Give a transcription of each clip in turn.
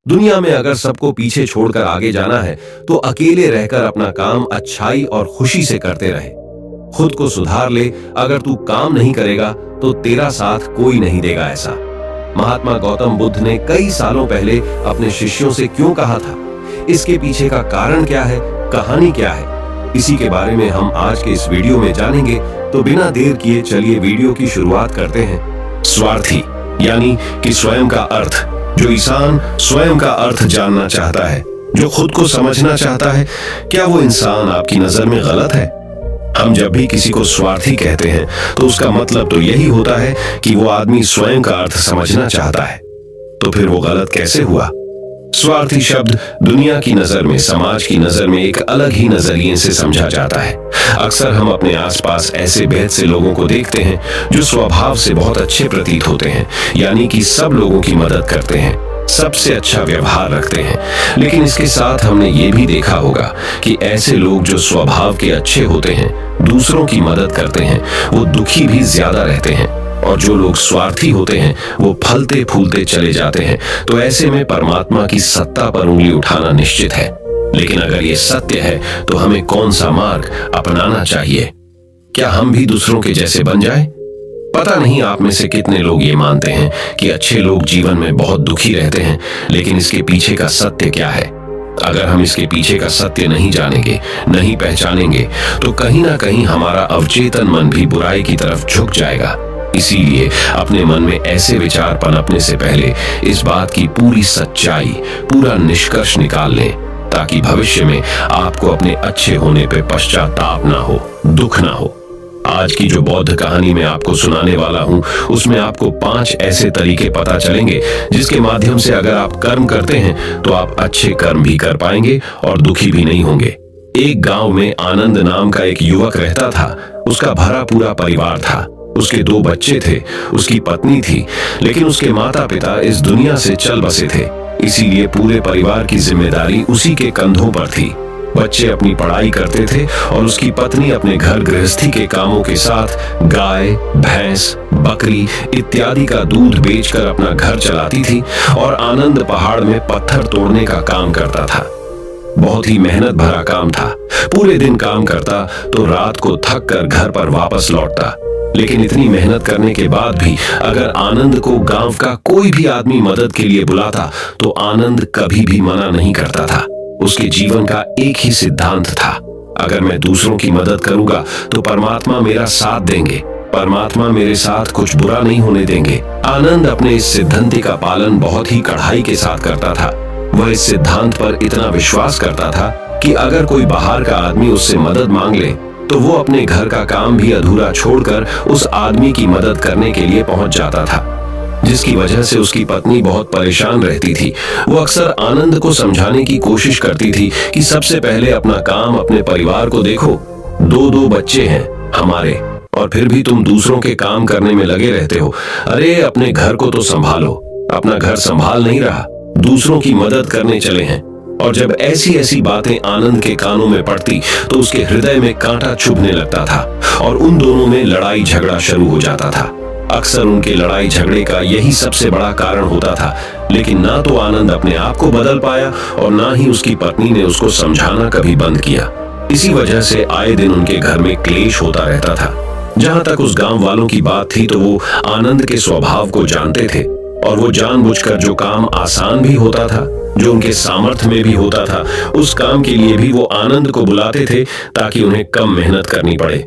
दुनिया में अगर सबको पीछे छोड़कर आगे जाना है तो अकेले रहकर अपना काम अच्छाई और खुशी से करते रहे। खुद को सुधार ले, अगर तू काम नहीं करेगा तो तेरा साथ कोई नहीं देगा। ऐसा महात्मा गौतम बुद्ध ने कई सालों पहले अपने शिष्यों से क्यों कहा था? इसके पीछे का कारण क्या है, कहानी क्या है, इसी के बारे में हम आज के इस वीडियो में जानेंगे। तो बिना देर किए चलिए वीडियो की शुरुआत करते हैं। स्वार्थी यानी कि स्वयं का अर्थ। जो इंसान स्वयं का अर्थ जानना चाहता है, जो खुद को समझना चाहता है, क्या वो इंसान आपकी नजर में गलत है? हम जब भी किसी को स्वार्थी कहते हैं तो उसका मतलब तो यही होता है कि वो आदमी स्वयं का अर्थ समझना चाहता है। तो फिर वो गलत कैसे हुआ? स्वार्थी शब्द दुनिया की नजर में, समाज की नजर में एक अलग ही नजरिए से समझा जाता है। अक्सर हम अपने आसपास ऐसे बेहद से लोगों को देखते हैं जो स्वभाव से बहुत अच्छे प्रतीत होते हैं, यानी कि सब लोगों की मदद करते हैं, सबसे अच्छा व्यवहार रखते हैं। लेकिन इसके साथ हमने ये भी देखा होगा कि ऐसे लोग जो स्वभाव के अच्छे होते हैं, दूसरों की मदद करते हैं, वो दुखी भी ज्यादा रहते हैं। और जो लोग स्वार्थी होते हैं वो फलते फूलते चले जाते हैं। तो ऐसे में परमात्मा की सत्ता पर उंगली उठाना निश्चित है। लेकिन अगर ये सत्य है तो हमें कौन सा मार्ग अपनाना चाहिए? क्या हम भी दूसरों के जैसे बन जाएं? पता नहीं आप में से कितने लोग ये मानते हैं कि अच्छे लोग जीवन में बहुत दुखी रहते हैं, लेकिन इसके पीछे का सत्य क्या है? अगर हम इसके पीछे का सत्य नहीं जानेंगे, नहीं पहचानेंगे, तो कहीं ना कहीं हमारा अवचेतन मन भी बुराई की तरफ झुक जाएगा। इसीलिए अपने मन में ऐसे विचार पनपने से पहले इस बात की पूरी सच्चाई, पूरा निष्कर्ष निकाल लें, ताकि भविष्य में आपको अपने अच्छे होने पे पश्चाताप ना हो, दुख ना हो। आज की जो बौद्ध कहानी मैं आपको सुनाने वाला हूं, उसमें आपको 5 ऐसे तरीके पता चलेंगे जिसके माध्यम से अगर आप कर्म करते हैं तो आप अच्छे कर्म भी कर पाएंगे और दुखी भी नहीं होंगे। एक गांव में आनंद नाम का एक युवक रहता था। उसका भरा पूरा परिवार था। उसके 2 बच्चे थे, उसकी पत्नी थी, लेकिन उसके माता पिता इस दुनिया से चल बसे थे। इसीलिए पूरे परिवार की जिम्मेदारी उसी के कंधों पर थी। बच्चे अपनी पढ़ाई करते थे और उसकी पत्नी अपने घर गृहस्थी के कामों के साथ गाय, भैंस, बकरी इत्यादि का दूध बेचकर अपना घर चलाती थी। और आनंद पहाड़ में पत्थर तोड़ने का काम करता था। बहुत ही मेहनत भरा काम था। पूरे दिन काम करता तो रात को थक कर घर पर वापस लौटता। लेकिन इतनी मेहनत करने के बाद भी अगर आनंद को गांव का कोई भी आदमी मदद के लिए बुलाता तो आनंद कभी भी मना नहीं करता था। उसके जीवन का एक ही सिद्धांत था, अगर मैं दूसरों की मदद करूंगा तो परमात्मा मेरा साथ देंगे, परमात्मा मेरे साथ कुछ बुरा नहीं होने देंगे। आनंद अपने इस सिद्धांत का पालन बहुत ही कड़ाई के साथ करता था। वह इस सिद्धांत पर इतना विश्वास करता था कि अगर कोई बाहर का आदमी उससे मदद मांग ले तो वो अपने घर का काम भी अधूरा छोड़कर उस आदमी की मदद करने के लिए पहुंच जाता था, जिसकी वजह से उसकी पत्नी बहुत परेशान रहती थी। वो अक्सर आनंद को समझाने की कोशिश करती थी कि सबसे पहले अपना काम, अपने परिवार को देखो। 2 बच्चे हैं हमारे और फिर भी तुम दूसरों के काम करने में लगे रहते हो। अरे अपने घर को तो संभालो। अपना घर संभाल नहीं रहा, दूसरों की मदद करने चले हैं। और जब ऐसी ऐसी बातें आनंद के कानों में पड़ती तो उसके हृदय में कांटा चुभने लगता था और उन दोनों में लड़ाई झगड़ा शुरू हो जाता था। अक्सर उनके लड़ाई झगड़े का यही सबसे बड़ा कारण होता था। लेकिन ना तो आनंद अपने आप को बदल पाया और ना ही उसकी पत्नी ने उसको समझाना कभी बंद किया। इसी वजह से आए दिन उनके घर में क्लेश होता रहता था। जहां तक उस गांव वालों की बात थी तो वो आनंद के स्वभाव को जानते थे और वो जानबूझकर जो काम आसान भी होता था, जो उनके सामर्थ्य में भी होता था, उस काम के लिए भी वो आनंद को बुलाते थे ताकि उन्हें कम मेहनत करनी पड़े।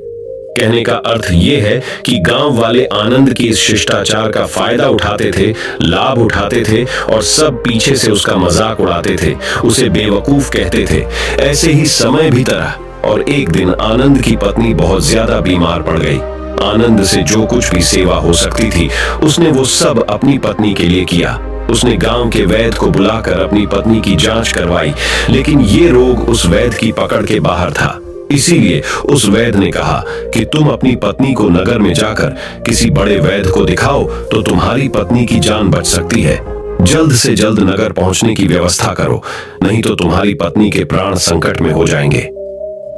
कहने का अर्थ ये है कि गांव वाले आनंद की इस शिष्टाचार का फायदा उठाते थे, लाभ उठाते थे और सब पीछे से उसका मजाक उड़ाते थे, उसे बेवकूफ कहते थे। ऐसे ही समय भी तरह और एक दिन आनंद की पत्नी बहुत ज्यादा बीमार पड़ गई। आनंद से जो कुछ भी सेवा हो सकती थी उसने वो सब अपनी पत्नी के लिए किया। उसने गांव के वैद्य को बुलाकर अपनी पत्नी की जांच करवाई, लेकिन ये रोग उस वैद्य की पकड़ के बाहर था। इसीलिए उस वैद्य ने कहा कि तुम अपनी पत्नी को नगर में जाकर किसी बड़े वैद्य को दिखाओ तो तुम्हारी पत्नी की जान बच सकती है। जल्द से जल्द नगर पहुंचने की व्यवस्था करो, नहीं तो तुम्हारी पत्नी के प्राण संकट में हो जाएंगे।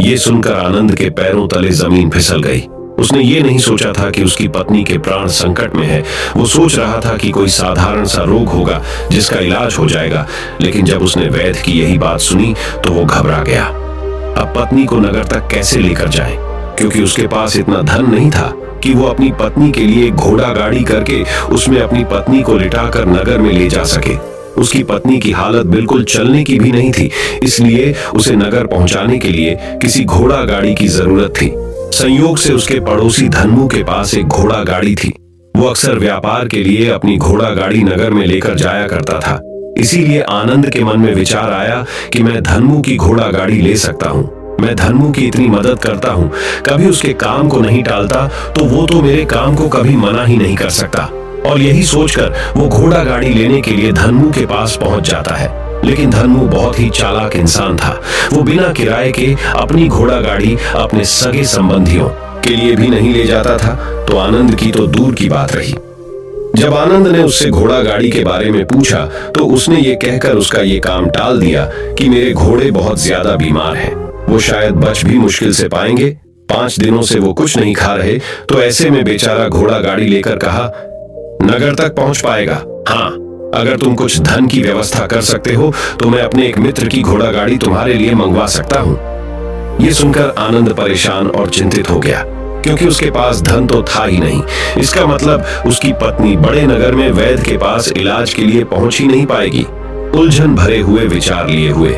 ये सुनकर आनंद के पैरों तले जमीन फिसल गई। उसने ये नहीं सोचा था कि उसकी पत्नी के प्राण संकट में है। वो सोच रहा था कि कोई साधारण सा रोग होगा जिसका इलाज हो जाएगा। लेकिन जब उसने वैद्य की यही बात सुनी तो वो घबरा गया। अब पत्नी को नगर तक कैसे लेकर जाए, क्योंकि उसके पास इतना धन नहीं था कि वो अपनी पत्नी के लिए घोड़ा गाड़ी करके उसमें अपनी पत्नी को लिटाकर नगर में ले जा सके। उसकी पत्नी की हालत बिल्कुल चलने की भी नहीं थी, इसलिए उसे नगर पहुंचाने के लिए किसी घोड़ा गाड़ी की जरूरत थी। संयोग से उसके पड़ोसी धन्मू के पास एक घोड़ा गाड़ी थी। वो अक्सर व्यापार के लिए अपनी घोड़ा गाड़ी नगर में लेकर जाया करता था। इसीलिए आनंद के मन में विचार आया कि मैं धन्मू की घोड़ा गाड़ी ले सकता हूँ। मैं धन्मू की इतनी मदद करता हूँ, कभी उसके काम को नहीं टालता, तो वो तो मेरे काम को कभी मना ही नहीं कर सकता। और यही सोचकर वो घोड़ा गाड़ी लेने के लिए धन्मू के पास पहुंच जाता है। लेकिन धन्मू बहुत ही चालाक इंसान था। वो बिना किराए के अपनी घोड़ा गाड़ी अपने सगे संबंधियों के लिए भी नहीं ले जाता था, तो आनंद की तो दूर की बात रही। जब आनंद ने उससे घोड़ा गाड़ी के बारे में पूछा तो उसने ये कहकर उसका ये काम टाल दिया कि मेरे घोड़े बहुत ज्यादा बीमार हैं, वो शायद बच भी मुश्किल से पाएंगे। 5 दिनों से वो कुछ नहीं खा रहे, तो ऐसे में बेचारा घोड़ा गाड़ी लेकर कहा, नगर तक पहुंच पाएगा। हाँ, अगर तुम कुछ धन की व्यवस्था कर सकते हो तो मैं अपने एक मित्र की घोड़ा गाड़ी तुम्हारे लिए मंगवा सकता हूँ। ये सुनकर आनंद परेशान और चिंतित हो गया, क्योंकि उसके पास धन तो था ही नहीं। इसका मतलब उसकी पत्नी बड़े नगर में वैद्य के पास इलाज के लिए पहुंच ही नहीं पाएगी। उलझन भरे हुए विचार लिए हुए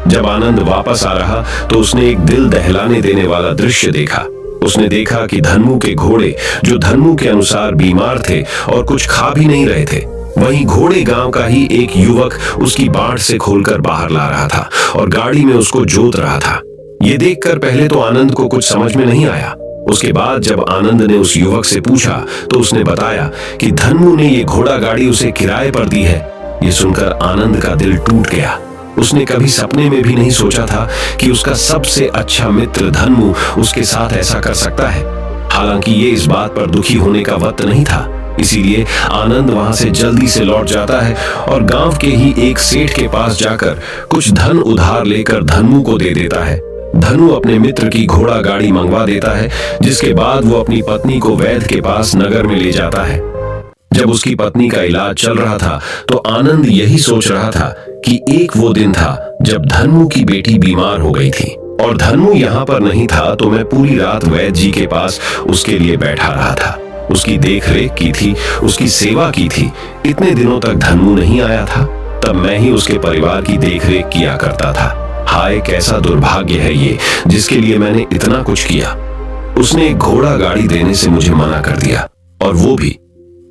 जब आनंद वापस आ रहा तो उसने एक दिल दहलाने देने वाला दृश्य देखा। उसने देखा कि धन्मू के घोड़े, जो धन्मू के अनुसार बीमार थे और कुछ खा भी नहीं रहे थे, वहीं घोड़े गांव का ही एक युवक उसकी बाड़ से खोलकर बाहर ला रहा था और गाड़ी में उसको जोत रहा था। ये देखकर पहले तो आनंद को कुछ समझ में नहीं आया। उसके बाद जब आनंद ने उस युवक से पूछा तो उसने बताया कि धन्मू ने ये घोड़ा गाड़ी उसे किराए पर दी है। ये सुनकर आनंद का दिल टूट गया। उसने कभी सपने में भी नहीं सोचा था कि उसका सबसे अच्छा मित्र धन्मू उसके साथ ऐसा कर सकता है। हालांकि ये इस बात पर दुखी होने का वक्त नहीं था, इसीलिए आनंद वहां से जल्दी से लौट जाता है और गांव के ही एक सेठ के पास जाकर कुछ धन उधार लेकर धन्मू को दे देता है। धनु अपने मित्र की घोड़ा गाड़ी मंगवा देता है, जिसके बाद वो अपनी पत्नी को वैद्य के पास नगर में ले जाता है। जब उसकी पत्नी का इलाज चल रहा था तो आनंद यही सोच रहा था कि एक वो दिन था जब धन्मू की बेटी बीमार हो गई थी और धन्मू यहाँ पर नहीं था, तो मैं पूरी रात वैद्य जी के पास उसके लिए बैठा रहा था। उसकी देख रेख की थी, उसकी सेवा की थी। इतने दिनों तक धन्मू नहीं आया था, तब मैं ही उसके परिवार की देख रेख किया करता था। हाय, कैसा दुर्भाग्य है ये, जिसके लिए मैंने इतना कुछ किया। उसने एक घोड़ा गाड़ी देने से मुझे मना कर दिया, और वो भी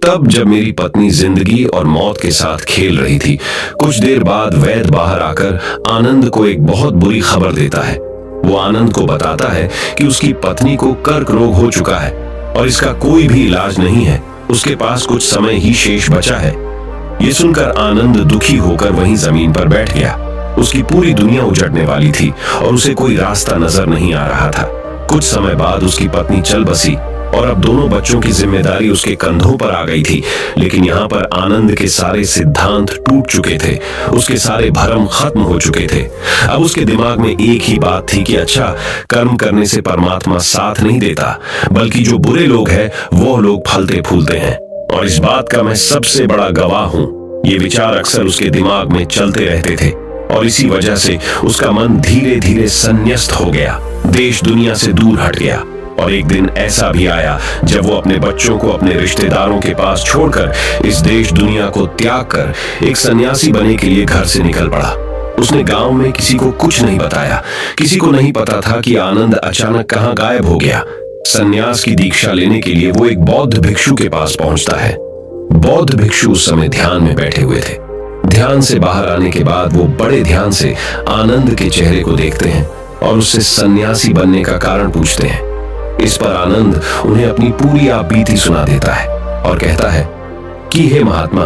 तब जब मेरी पत्नी जिंदगी और मौत के साथ खेल रही थी। कुछ देर बाद वैद्य बाहर आकर आनंद को एक बहुत बुरी खबर देता है। वो आनंद को बताता है कि उसकी पत्नी को कर्क रोग हो चुका है और इसका कोई भी इलाज नहीं है। उसके पास कुछ समय ही शेष बचा है। ये सुनकर आनंद दुखी होकर वहीं जमीन पर बैठ गया। उसकी पूरी दुनिया उजड़ने वाली थी और उसे कोई रास्ता नजर नहीं आ रहा था। कुछ समय बाद उसकी पत्नी चल बसी और अब दोनों बच्चों की जिम्मेदारी उसके कंधों पर आ गई थी। लेकिन यहाँ पर आनंद के सारे सिद्धांत टूट चुके थे, उसके सारे भरम खत्म हो चुके थे। अब उसके दिमाग में एक ही बात थी कि अच्छा, कर्म करने से परमात्मा साथ नहीं देता, बल्कि जो बुरे लोग हैं वो लोग फलते फूलते हैं, और इस बात का मैं सबसे बड़ा गवाह हूँ। ये विचार अक्सर उसके दिमाग में चलते रहते थे और इसी वजह से उसका मन धीरे धीरे संन्यस्त हो गया, देश दुनिया से दूर हट गया। और एक दिन ऐसा भी आया जब वो अपने बच्चों को अपने रिश्तेदारों के पास छोड़कर इस देश दुनिया को त्याग कर एक सन्यासी बनने के लिए घर से निकल पड़ा। उसने गांव में किसी को कुछ नहीं बताया। किसी को नहीं पता था कि आनंद अचानक कहां गायब हो गया। सन्यास की दीक्षा लेने के लिए वो एक बौद्ध भिक्षु के पास पहुंचता है। बौद्ध भिक्षु उस समय ध्यान में बैठे हुए थे। ध्यान से बाहर आने के बाद वो बड़े ध्यान से आनंद के चेहरे को देखते हैं और उससे सन्यासी बनने का कारण पूछते हैं। इस पर आनंद उन्हें अपनी पूरी आपबीती सुना देता है और कहता है कि हे महात्मा,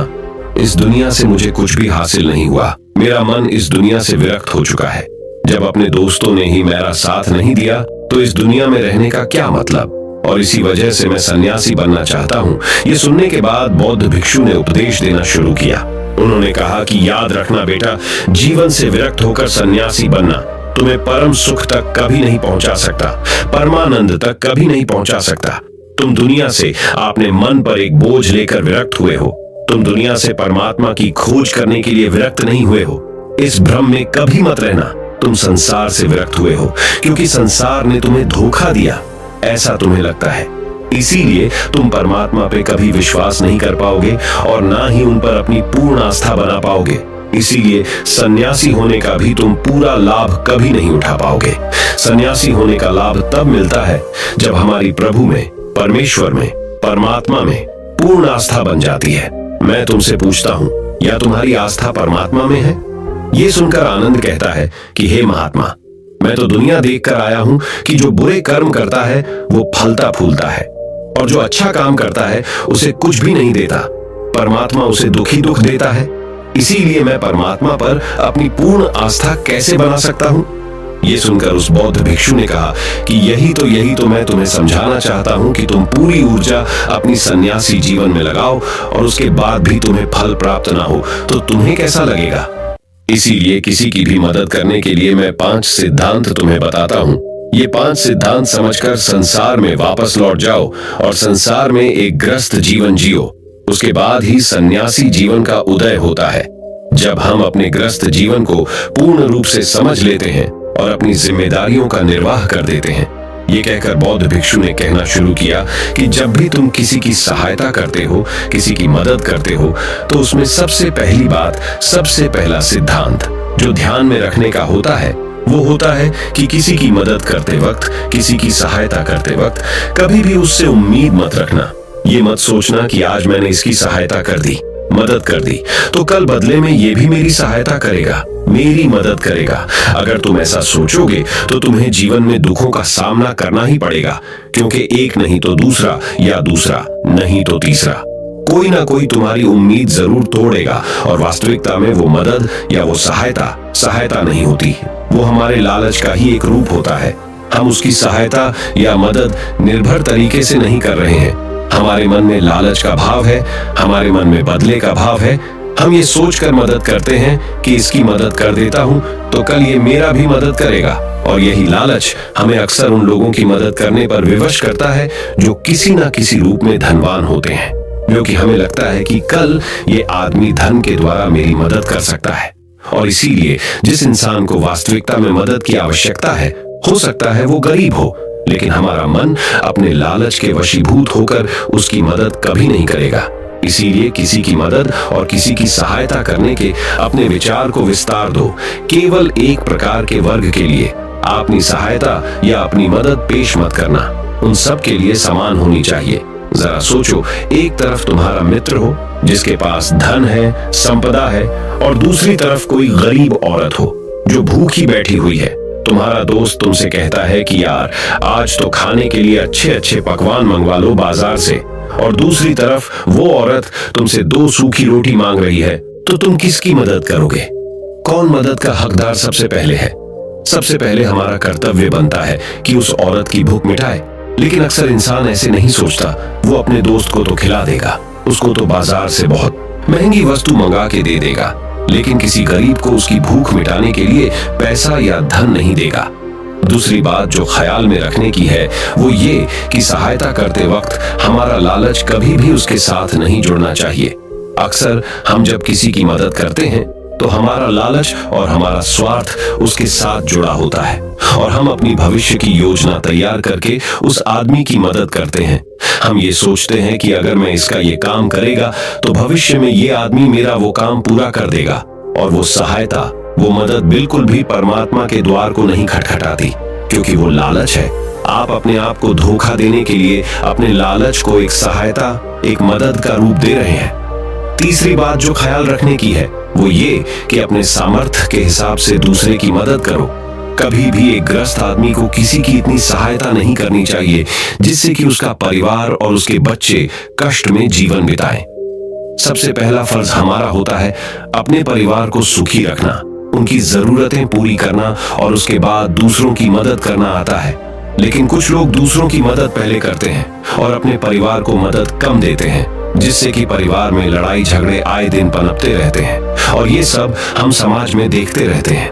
इस दुनिया से मुझे कुछ भी हासिल नहीं हुआ। मेरा मन इस दुनिया से विरक्त हो चुका है। जब अपने दोस्तों ने ही मेरा साथ नहीं दिया तो इस दुनिया में रहने का क्या मतलब, और इसी वजह से मैं सन्यासी बनना चाहता हूँ। ये सुनने के बाद बौद्ध भिक्षु ने उपदेश देना शुरू किया। उन्होंने कहा कि याद रखना बेटा, जीवन से विरक्त होकर सन्यासी बनना तुम्हें परम सुख तक कभी नहीं पहुंचा सकता, परमानंद तक कभी नहीं पहुंचा सकता। तुम दुनिया से अपने मन पर एक बोझ लेकर विरक्त हुए हो। तुम दुनिया से परमात्मा की खोज करने के लिए विरक्त नहीं हुए हो। इस भ्रम में कभी मत रहना तुम संसार से विरक्त हुए हो, क्योंकि संसार ने तुम्हें धोखा दिया, ऐसा तुम्हें लगता है। इसीलिए तुम परमात्मा पे कभी विश्वास नहीं कर पाओगे और ना ही उन पर अपनी पूर्ण आस्था बना पाओगे। इसीलिए सन्यासी होने का भी तुम पूरा लाभ कभी नहीं उठा पाओगे। सन्यासी होने का लाभ तब मिलता है जब हमारी प्रभु में, परमेश्वर में, परमात्मा में पूर्ण आस्था बन जाती है। मैं तुमसे पूछता हूँ, या तुम्हारी आस्था परमात्मा में है? ये सुनकर आनंद कहता है कि हे महात्मा, मैं तो दुनिया देखकर आया हूं कि जो बुरे कर्म करता है वो फलता फूलता है, और जो अच्छा काम करता है उसे कुछ भी नहीं देता। परमात्मा उसे दुखी दुख देता है। इसीलिए मैं परमात्मा पर अपनी पूर्ण आस्था कैसे बना सकता हूं? ये सुनकर उस बौद्ध भिक्षु ने कहा कि यही तो मैं तुम्हें समझाना चाहता हूं कि तुम पूरी ऊर्जा अपनी सन्यासी जीवन में लगाओ और उसके बाद भी तुम्हें फल प्राप्त ना हो तो तुम्हें कैसा लगेगा। इसीलिए किसी की भी मदद करने के लिए मैं 5 सिद्धांत तुम्हें बताता हूँ। ये 5 सिद्धांत समझकर संसार में वापस लौट जाओ और संसार में एक ग्रस्त जीवन जियो। उसके बाद ही सन्यासी जीवन का उदय होता है। जब हम अपने ग्रस्त जीवन को पूर्ण रूप से समझ लेते हैं और अपनी जिम्मेदारियों का निर्वाह कर देते हैं। ये कहकर बौद्ध भिक्षु ने कहना शुरू किया कि जब भी तुम किसी की सहायता करते हो, किसी की मदद करते हो, तो उसमें सबसे पहली बात, सबसे पहला सिद्धांत जो ध्यान में रखने का होता है वो होता है कि किसी की मदद करते वक्त, किसी की सहायता करते वक्त कभी भी उससे उम्मीद मत रखना। ये मत सोचना कि आज मैंने इसकी सहायता कर दी, मदद कर दी, तो कल बदले में ये भी मेरी सहायता करेगा, मेरी मदद करेगा। अगर तुम ऐसा सोचोगे तो तुम्हें जीवन में दुखों का सामना करना ही पड़ेगा, क्योंकि एक नहीं तो दूसरा, या दूसरा नहीं तो तीसरा, कोई ना कोई तुम्हारी उम्मीद जरूर तोड़ेगा। और वास्तविकता में वो मदद या वो सहायता नहीं होती, वो हमारे लालच का ही एक रूप होता है। हम उसकी सहायता या मदद निर्भर तरीके से नहीं कर रहे हैं। हमारे मन में लालच का भाव है, हमारे मन में बदले का भाव है। हम ये सोचकर मदद करते हैं कि इसकी मदद कर देता हूं तो कल ये मेरा भी मदद करेगा, और यही लालच हमें अक्सर उन लोगों की मदद करने पर विवश करता है जो किसी न किसी रूप में धनवान होते हैं, क्योंकि हमें लगता है कि कल ये आदमी धन के द्वारा मेरी मदद कर सकता है। और इसीलिए जिस इंसान को वास्तविकता में मदद की आवश्यकता है, हो सकता है वो गरीब हो, लेकिन हमारा मन अपने लालच के वशीभूत होकर उसकी मदद कभी नहीं करेगा। इसीलिए किसी की मदद और किसी की सहायता करने के अपने विचार को विस्तार दो। केवल एक प्रकार के वर्ग के लिए अपनी सहायता या अपनी मदद पेश मत करना, उन सब के लिए समान होनी चाहिए। जरा सोचो, एक तरफ तुम्हारा मित्र हो जिसके पास धन है, संपदा है, और दूसरी तरफ कोई गरीब औरत हो जो भूखी बैठी हुई है। तुम्हारा दोस्त तुमसे कहता है कि यार आज तो खाने के लिए अच्छे अच्छे पकवान मंगवा लो बाजार से, और दूसरी तरफ वो औरत तुमसे 2 सूखी रोटी मांग रही है, तो तुम किसकी मदद करोगे? कौन मदद का हकदार सबसे पहले है? सबसे पहले हमारा कर्तव्य बनता है कि उस औरत की भूख मिटाए, लेकिन अक्सर इंसान ऐसे नहीं सोचता। वो अपने दोस्त को तो खिला देगा, उसको तो बाजार से बहुत महंगी वस्तु मंगा के दे देगा, लेकिन किसी गरीब को उसकी भूख मिटाने के लिए पैसा या धन नहीं देगा। दूसरी बात जो ख्याल में रखने की है वो ये कि सहायता करते वक्त हमारा लालच कभी भी उसके साथ नहीं जुड़ना चाहिए। अक्सर हम जब किसी की मदद करते हैं तो हमारा लालच और हमारा स्वार्थ उसके साथ जुड़ा होता है, और हम अपनी भविष्य की योजना तैयार करके उस आदमी की मदद करते हैं। हम ये सोचते हैं कि अगर मैं इसका ये काम करेगा तो भविष्य में ये आदमी मेरा वो काम पूरा कर देगा, और वो सहायता, वो मदद बिल्कुल भी परमात्मा के द्वार को नहीं खटखटाती, क्योंकि वो लालच है। आप अपने आप को धोखा देने के लिए अपने लालच को एक सहायता, एक मदद का रूप दे रहे हैं। तीसरी बात जो ख्याल रखने की है वो ये कि अपने सामर्थ्य के हिसाब से दूसरे की मदद करो। कभी भी एक ग्रस्त आदमी को किसी की इतनी सहायता नहीं करनी चाहिए जिससे कि उसका परिवार और उसके बच्चे कष्ट में जीवन बिताएं। सबसे पहला फर्ज हमारा होता है अपने परिवार को सुखी रखना, उनकी जरूरतें पूरी करना, और उसके बाद दूसरों की मदद करना आता है। लेकिन कुछ लोग दूसरों की मदद पहले करते हैं और अपने परिवार को मदद कम देते हैं, जिससे कि परिवार में लड़ाई झगड़े आए दिन पनपते रहते हैं, और ये सब हम समाज में देखते रहते हैं।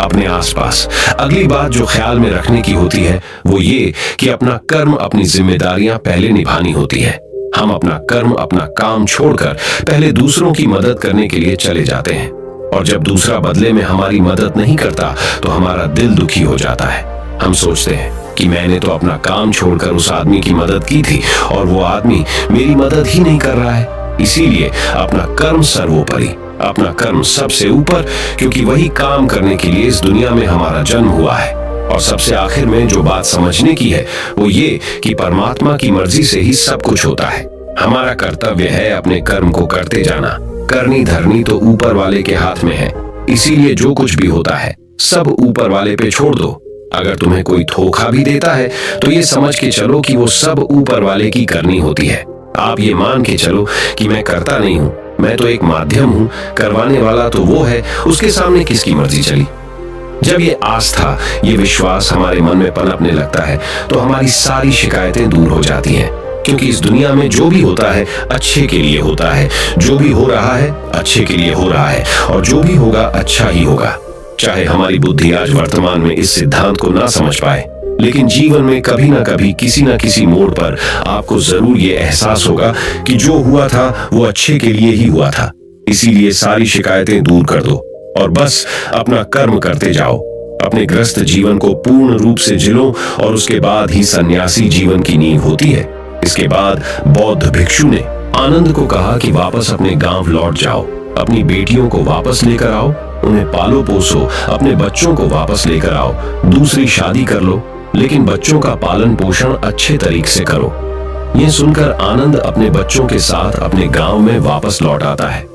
अपने आसपास। अगली बात जो ख्याल में रखने की होती है वो ये कि अपना कर्म, अपनी जिम्मेदारियां पहले निभानी होती है। हम अपना कर्म, अपना काम छोड़कर पहले दूसरों की मदद करने के लिए चले जाते हैं, और जब दूसरा बदले में हमारी मदद नहीं करता तो हमारा दिल दुखी हो जाता है। हम सोचते हैं कि मैंने तो अपना काम छोड़कर उस आदमी की मदद की थी और वो आदमी मेरी मदद ही नहीं कर रहा है। इसीलिए अपना कर्म सर्वोपरि, अपना कर्म सबसे ऊपर, क्योंकि वही काम करने के लिए इस दुनिया में हमारा जन्म हुआ है। और सबसे आखिर में जो बात समझने की है वो ये कि परमात्मा की मर्जी से ही सब कुछ होता है। हमारा कर्तव्य है अपने कर्म को करते जाना। करनी धरनी तो ऊपर वाले के हाथ में है, इसीलिए जो कुछ भी होता है सब ऊपर वाले पे छोड़ दो। अगर तुम्हें कोई धोखा भी देता है तो ये समझ के चलो कि वो सब ऊपर वाले की करनी होती है। आप ये मान के चलो कि मैं करता नहीं हूँ, मैं तो एक माध्यम हूँ, करवाने वाला तो वो है, उसके सामने किसकी मर्जी चली। जब ये आस्था, ये विश्वास हमारे मन में पनपने लगता है तो हमारी सारी शिकायतें दूर हो जाती हैं, क्योंकि इस दुनिया में जो भी होता है अच्छे के लिए होता है, जो भी हो रहा है अच्छे के लिए हो रहा है, और जो भी होगा अच्छा ही होगा। चाहे हमारी बुद्धि आज वर्तमान में इस सिद्धांत को ना समझ पाए, लेकिन जीवन में कभी ना कभी किसी ना किसी मोड़ पर आपको जरूर ये एहसास होगा कि जो हुआ था वो अच्छे के लिए ही हुआ था। इसीलिए सारी शिकायतें दूर कर दो और बस अपना कर्म करते जाओ। अपने ग्रस्त जीवन को पूर्ण रूप से जिलो, और उसके बाद ही सन्यासी जीवन की नींव होती है। इसके बाद बौद्ध भिक्षु ने आनंद को कहा कि वापस अपने गांव लौट जाओ, अपनी बेटियों को वापस लेकर आओ, उन्हें पालो पोसो, अपने बच्चों को वापस लेकर आओ, दूसरी शादी कर लो, लेकिन बच्चों का पालन पोषण अच्छे तरीके से करो। ये सुनकर आनंद अपने बच्चों के साथ अपने गांव में वापस लौट आता है।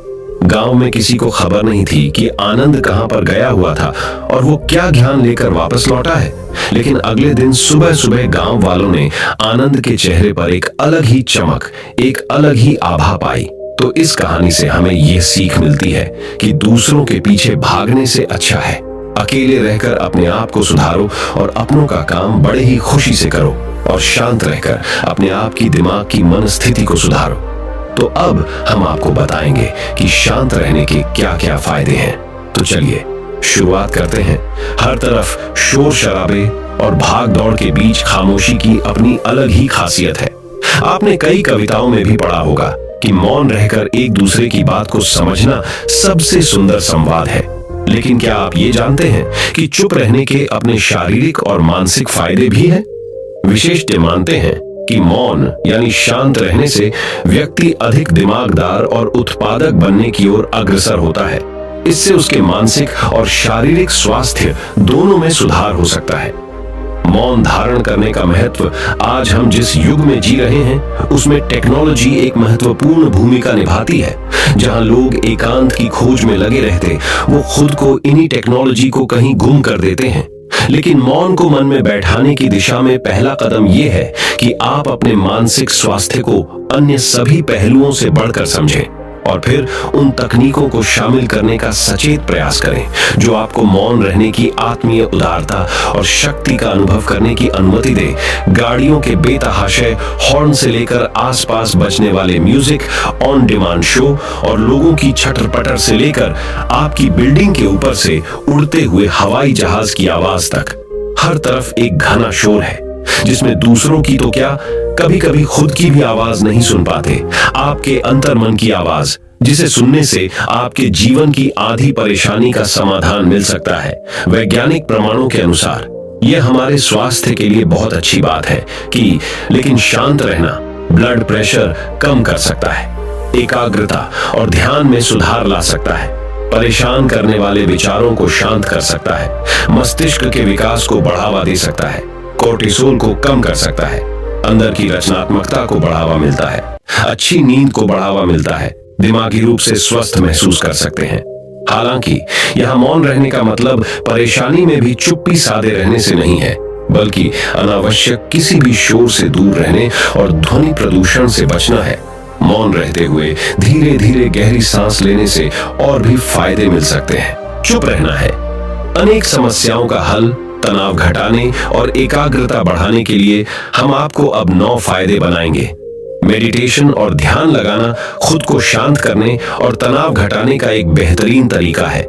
गांव में किसी को खबर नहीं थी कि आनंद कहां पर गया हुआ था और वो क्या ज्ञान लेकर वापस लौटा है। लेकिन अगले दिन सुबह सुबह गांव वालों ने आनंद के चेहरे पर एक अलग ही चमक, एक अलग ही आभा पाई। तो इस कहानी से हमें यह सीख मिलती है कि दूसरों के पीछे भागने से अच्छा है अकेले रहकर अपने आप को सुधारो और अपनों का काम बड़े ही खुशी से करो, और शांत रहकर अपने आप की दिमाग की मन स्थिति को सुधारो। तो अब हम आपको बताएंगे कि शांत रहने के क्या क्या फायदे हैं। तो चलिए शुरुआत करते हैं। हर तरफ शोर शराबे और भाग दौड़ के बीच खामोशी की अपनी अलग ही खासियत है। आपने कई कविताओं में भी पढ़ा होगा कि मौन रहकर एक दूसरे की बात को समझना सबसे सुंदर संवाद है। लेकिन क्या आप ये जानते हैं कि चुप रहने के अपने शारीरिक और मानसिक फायदे भी हैं? विशेषज्ञ मानते हैं कि मौन यानी शांत रहने से व्यक्ति अधिक दिमागदार और उत्पादक बनने की ओर अग्रसर होता है। इससे उसके मानसिक और शारीरिक स्वास्थ्य दोनों में सुधार हो सकता है। मौन धारण करने का महत्व आज हम जिस युग में जी रहे हैं उसमें टेक्नोलॉजी एक महत्वपूर्ण भूमिका निभाती है। जहां लोग एकांत की खोज में लगे रहते, वो खुद को इन्हीं टेक्नोलॉजी को कहीं गुम कर देते हैं। लेकिन मौन को मन में बैठाने की दिशा में पहला कदम यह है कि आप अपने मानसिक स्वास्थ्य को अन्य सभी पहलुओं से बढ़कर समझें और फिर उन तकनीकों को शामिल करने का सचेत प्रयास करें जो आपको मौन रहने की आत्मीय उदारता और शक्ति का अनुभव करने की अनुमति दे। गाड़ियों के बेतहाशा हॉर्न से लेकर आसपास बजने वाले म्यूजिक, ऑन डिमांड शो और लोगों की छटर-पटर से लेकर आपकी बिल्डिंग के ऊपर से उड़ते हुए हवाई जहाज की आवाज तक, हर तरफ एक घना शोर है जिसमें दूसरों की तो क्या, कभी कभी खुद की भी आवाज नहीं सुन पाते। आपके अंतर्मन की आवाज, जिसे सुनने से आपके जीवन की आधी परेशानी का समाधान मिल सकता है। वैज्ञानिक प्रमाणों के अनुसार यह हमारे स्वास्थ्य के लिए बहुत अच्छी बात है कि लेकिन शांत रहना ब्लड प्रेशर कम कर सकता है, एकाग्रता और ध्यान में सुधार ला सकता है, परेशान करने वाले विचारों को शांत कर सकता है, मस्तिष्क के विकास को बढ़ावा दे सकता है, कोर्टिसोल को कम कर सकता है, अंदर की रचनात्मकता को बढ़ावा मिलता है, अच्छी नींद को बढ़ावा मिलता है, दिमागी रूप से स्वस्थ महसूस कर सकते हैं। हालांकि यहाँ मौन रहने का मतलब परेशानी में भी चुप्पी साधे रहने से नहीं है, बल्कि अनावश्यक किसी भी शोर से दूर रहने और ध्वनि प्रदूषण से बचना है। मौन रहते हुए धीरे धीरे गहरी सांस लेने से और भी फायदे मिल सकते हैं। चुप रहना है अनेक समस्याओं का हल। तनाव घटाने और एकाग्रता बढ़ाने के लिए हम आपको अब 9 फायदे बनाएंगे। मेडिटेशन और ध्यान लगाना खुद को शांत करने और तनाव घटाने का एक बेहतरीन तरीका है।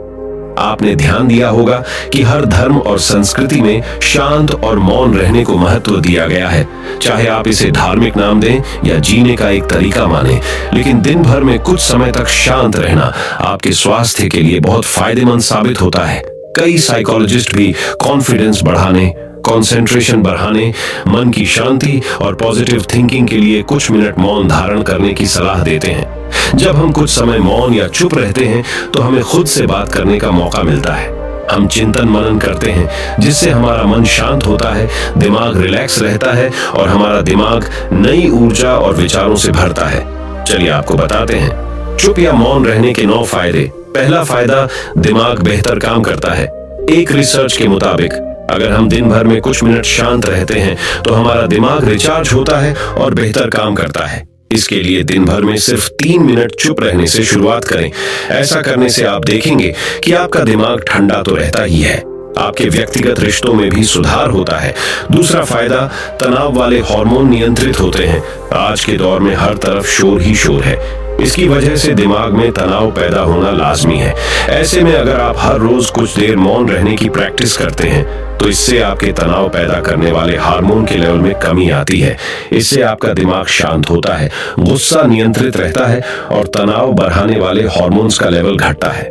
आपने ध्यान दिया होगा कि हर धर्म और संस्कृति में शांत और मौन रहने को महत्व दिया गया है। चाहे आप इसे धार्मिक नाम दें या जीने का एक तरीका माने, लेकिन दिन भर में कुछ समय तक शांत रहना आपके स्वास्थ्य के लिए बहुत फायदेमंद साबित होता है। कई साइकोलॉजिस्ट भी कॉन्फिडेंस बढ़ाने, कंसंट्रेशन बढ़ाने, मन की शांति और पॉजिटिव थिंकिंग के लिए कुछ मिनट मौन धारण करने की सलाह देते हैं। जब हम कुछ समय मौन या चुप रहते हैं तो हमें खुद से बात करने का मौका मिलता है। हम चिंतन मनन करते हैं, जिससे हमारा मन शांत होता है, दिमाग रिलैक्स रहता है और हमारा दिमाग नई ऊर्जा और विचारों से भरता है। चलिए आपको बताते हैं चुप या मौन रहने के 9 फायदे। पहला फायदा, दिमाग बेहतर काम करता है। एक रिसर्च के मुताबिक अगर हम दिन भर में कुछ मिनट शांत रहते हैं तो हमारा दिमाग रिचार्ज होता है और बेहतर काम करता है। इसके लिए दिन भर में सिर्फ 3 मिनट चुप रहने से शुरुआत करें। ऐसा करने से आप देखेंगे कि आपका दिमाग ठंडा तो रहता ही है, आपके व्यक्तिगत रिश्तों में भी सुधार होता है। दूसरा फायदा, तनाव वाले हार्मोन नियंत्रित होते हैं। आज के दौर में हर तरफ शोर ही शोर है, इसकी वजह से दिमाग में तनाव पैदा होना लाजमी है। ऐसे में अगर आप हर रोज कुछ देर मौन रहने की प्रैक्टिस करते हैं तो इससे आपके तनाव पैदा करने वाले हार्मोन के लेवल में कमी आती है। इससे आपका दिमाग शांत होता है, गुस्सा नियंत्रित रहता है और तनाव बढ़ाने वाले हार्मोन्स का लेवल घटता है।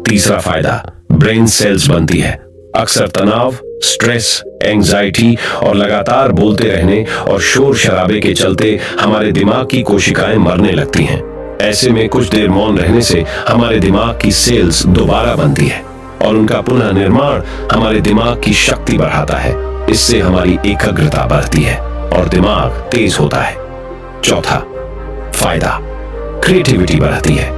तीसरा फायदा, ब्रेन सेल्स बनती है। अक्सर तनाव, स्ट्रेस, एंजाइटी और लगातार बोलते रहने और शोर शराबे के चलते हमारे दिमाग की कोशिकाएं मरने लगती हैं। ऐसे में कुछ देर मौन रहने से हमारे दिमाग की सेल्स दोबारा बनती है और उनका पुनः निर्माण हमारे दिमाग की शक्ति बढ़ाता है। इससे हमारी एकाग्रता बढ़ती है और दिमाग तेज होता है। चौथा फायदा, क्रिएटिविटी बढ़ती है।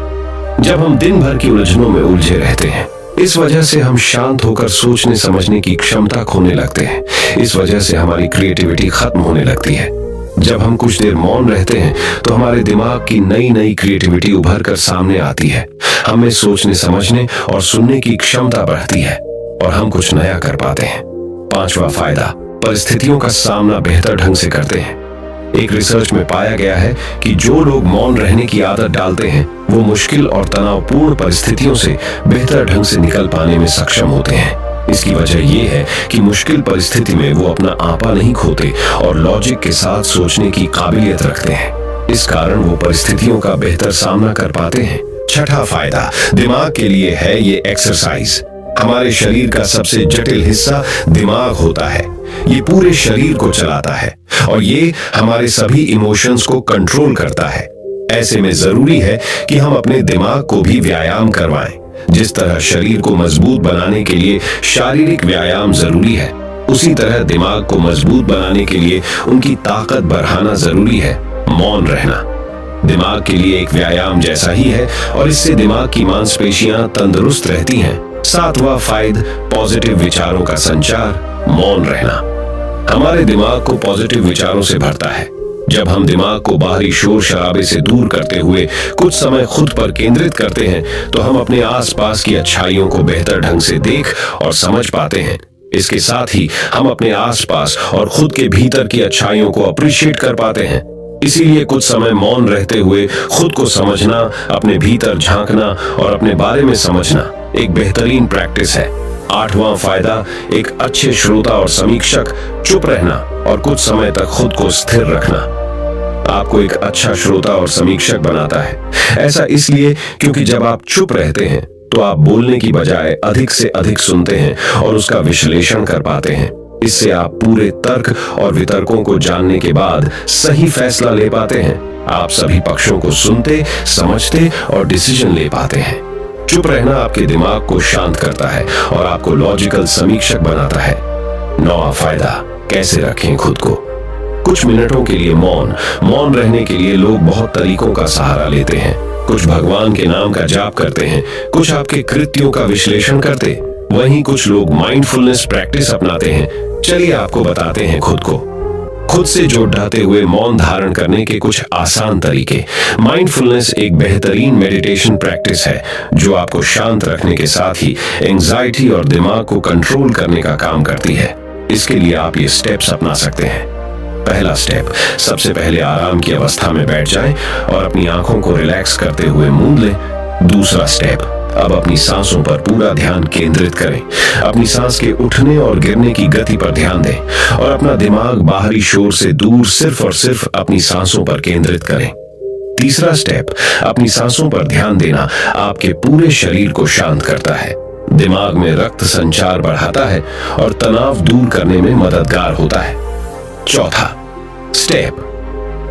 जब हम दिन भर की उलझनों में उलझे रहते हैं, इस वजह से हम शांत होकर सोचने समझने की क्षमता खोने लगते हैं। इस वजह से हमारी क्रिएटिविटी खत्म होने लगती है। जब हम कुछ देर मौन रहते हैं तो हमारे दिमाग की नई नई क्रिएटिविटी उभर कर सामने आती है। हमें सोचने समझने और सुनने की क्षमता बढ़ती है और हम कुछ नया कर पाते हैं। पांचवा फायदा, परिस्थितियों का सामना बेहतर ढंग से करते हैं। एक रिसर्च में पाया गया है कि जो लोग मौन रहने की आदत डालते हैं वो मुश्किल और तनावपूर्ण परिस्थितियों से बेहतर ढंग से निकल पाने में सक्षम होते हैं। इसकी वजह यह है कि मुश्किल परिस्थिति में वो अपना आपा नहीं खोते और लॉजिक के साथ सोचने की काबिलियत रखते हैं। इस कारण वो परिस्थितियों का बेहतर सामना कर पाते हैं। छठा फायदा, दिमाग के लिए है ये एक्सरसाइज। हमारे शरीर का सबसे जटिल हिस्सा दिमाग होता है। ये पूरे शरीर को चलाता है और ये हमारे सभी इमोशंस को कंट्रोल करता है। ऐसे में जरूरी है कि हम अपने दिमाग को भी व्यायाम करवाएं। जिस तरह शरीर को मजबूत बनाने के लिए शारीरिक व्यायाम जरूरी है, उसी तरह दिमाग को मजबूत बनाने के लिए उनकी ताकत बढ़ाना जरूरी है। मौन रहना दिमाग के लिए एक व्यायाम जैसा ही है और इससे दिमाग की मांसपेशियां तंदुरुस्त रहती हैं। सातवां फायदा, पॉजिटिव विचारों का संचार। मौन रहना हमारे दिमाग को पॉजिटिव विचारों से भरता है। जब हम दिमाग को बाहरी शोर शराबे से दूर करते हुए कुछ समय खुद पर केंद्रित करते हैं तो हम अपने आसपास की अच्छाइयों को बेहतर ढंग से देख और समझ पाते हैं। इसके साथ ही हम अपने आसपास और खुद के भीतर की अच्छाइयों को अप्रिशिएट कर पाते हैं। इसीलिए कुछ समय मौन रहते हुए खुद को समझना, अपने भीतर झांकना और अपने बारे में समझना एक बेहतरीन प्रैक्टिस है। आठवां फायदा, एक अच्छे श्रोता और समीक्षक। चुप रहना और कुछ समय तक खुद को स्थिर रखना आपको एक अच्छा श्रोता और समीक्षक बनाता है। ऐसा इसलिए क्योंकि जब आप चुप रहते हैं तो आप बोलने की बजाय अधिक से अधिक सुनते हैं और उसका विश्लेषण कर पाते हैं। इससे आप पूरे तर्क और वितर्कों को जानने के बाद सही फैसला ले पाते हैं। आप सभी पक्षों को सुनते, समझते और डिसीजन ले पाते हैं। चुप रहना आपके दिमाग को शांत करता है और आपको लॉजिकल समीक्षक बनाता है। नौवां फायदा, कैसे रखें खुद को। कुछ मिनटों के लिए मौन रहने के लिए लोग बहुत तरीकों का सहारा लेते हैं। कुछ भगवान के नाम का जाप करते हैं, कुछ आपके कृत्यों का विश्लेषण करते, वहीं कुछ लोग माइंडफुलनेस प्रैक्टिस अपनाते हैं। चलिए आपको बताते हैं खुद से जोड़ते हुए मौन धारण करने के कुछ आसान तरीके। माइंडफुलनेस एक बेहतरीन मेडिटेशन प्रैक्टिस है जो आपको शांत रखने के साथ ही एंजाइटी और दिमाग को कंट्रोल करने का काम करती है। इसके लिए आप ये स्टेप्स अपना सकते हैं। पहला स्टेप, सबसे पहले आराम की अवस्था में बैठ जाएं और अपनी आंखों को रिलैक्स करते हुए मूंद लें। दूसरा स्टेप, अब अपनी सांसों पर पूरा ध्यान केंद्रित करें। अपनी सांस के उठने और गिरने की गति पर ध्यान दें और अपना दिमाग बाहरी शोर से दूर सिर्फ और सिर्फ अपनी सांसों पर केंद्रित करें। तीसरा स्टेप, अपनी सांसों पर ध्यान देना आपके पूरे शरीर को शांत करता है, दिमाग में रक्त संचार बढ़ाता है और तनाव दूर करने में मददगार होता है। चौथा स्टेप,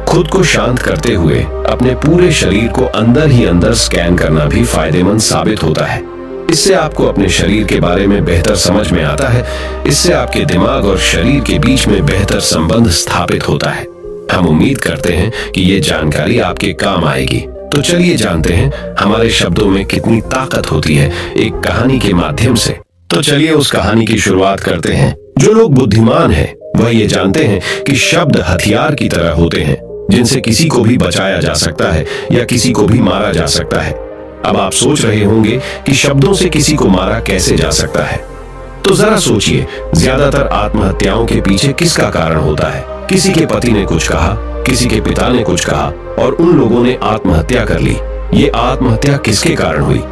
खुद को शांत करते हुए अपने पूरे शरीर को अंदर ही अंदर स्कैन करना भी फायदेमंद साबित होता है। इससे आपको अपने शरीर के बारे में बेहतर समझ में आता है। इससे आपके दिमाग और शरीर के बीच में बेहतर संबंध स्थापित होता है। हम उम्मीद करते हैं कि ये जानकारी आपके काम आएगी। तो चलिए जानते हैं हमारे शब्दों में कितनी ताकत होती है एक कहानी के माध्यम से। तो चलिए उस कहानी की शुरुआत करते हैं। जो लोग बुद्धिमान हैं वह ये जानते हैं कि शब्द हथियार की तरह होते हैं, जिनसे किसी को भी बचाया जा सकता है या किसी को भी मारा जा सकता है। अब आप सोच रहे होंगे कि शब्दों से किसी को मारा कैसे जा सकता है। तो जरा सोचिए, ज्यादातर आत्महत्याओं के पीछे किसका कारण होता है? किसी के पति ने कुछ कहा, किसी के पिता ने कुछ कहा और उन लोगों ने आत्महत्या कर ली। ये आत्महत्या किसके कारण हुई?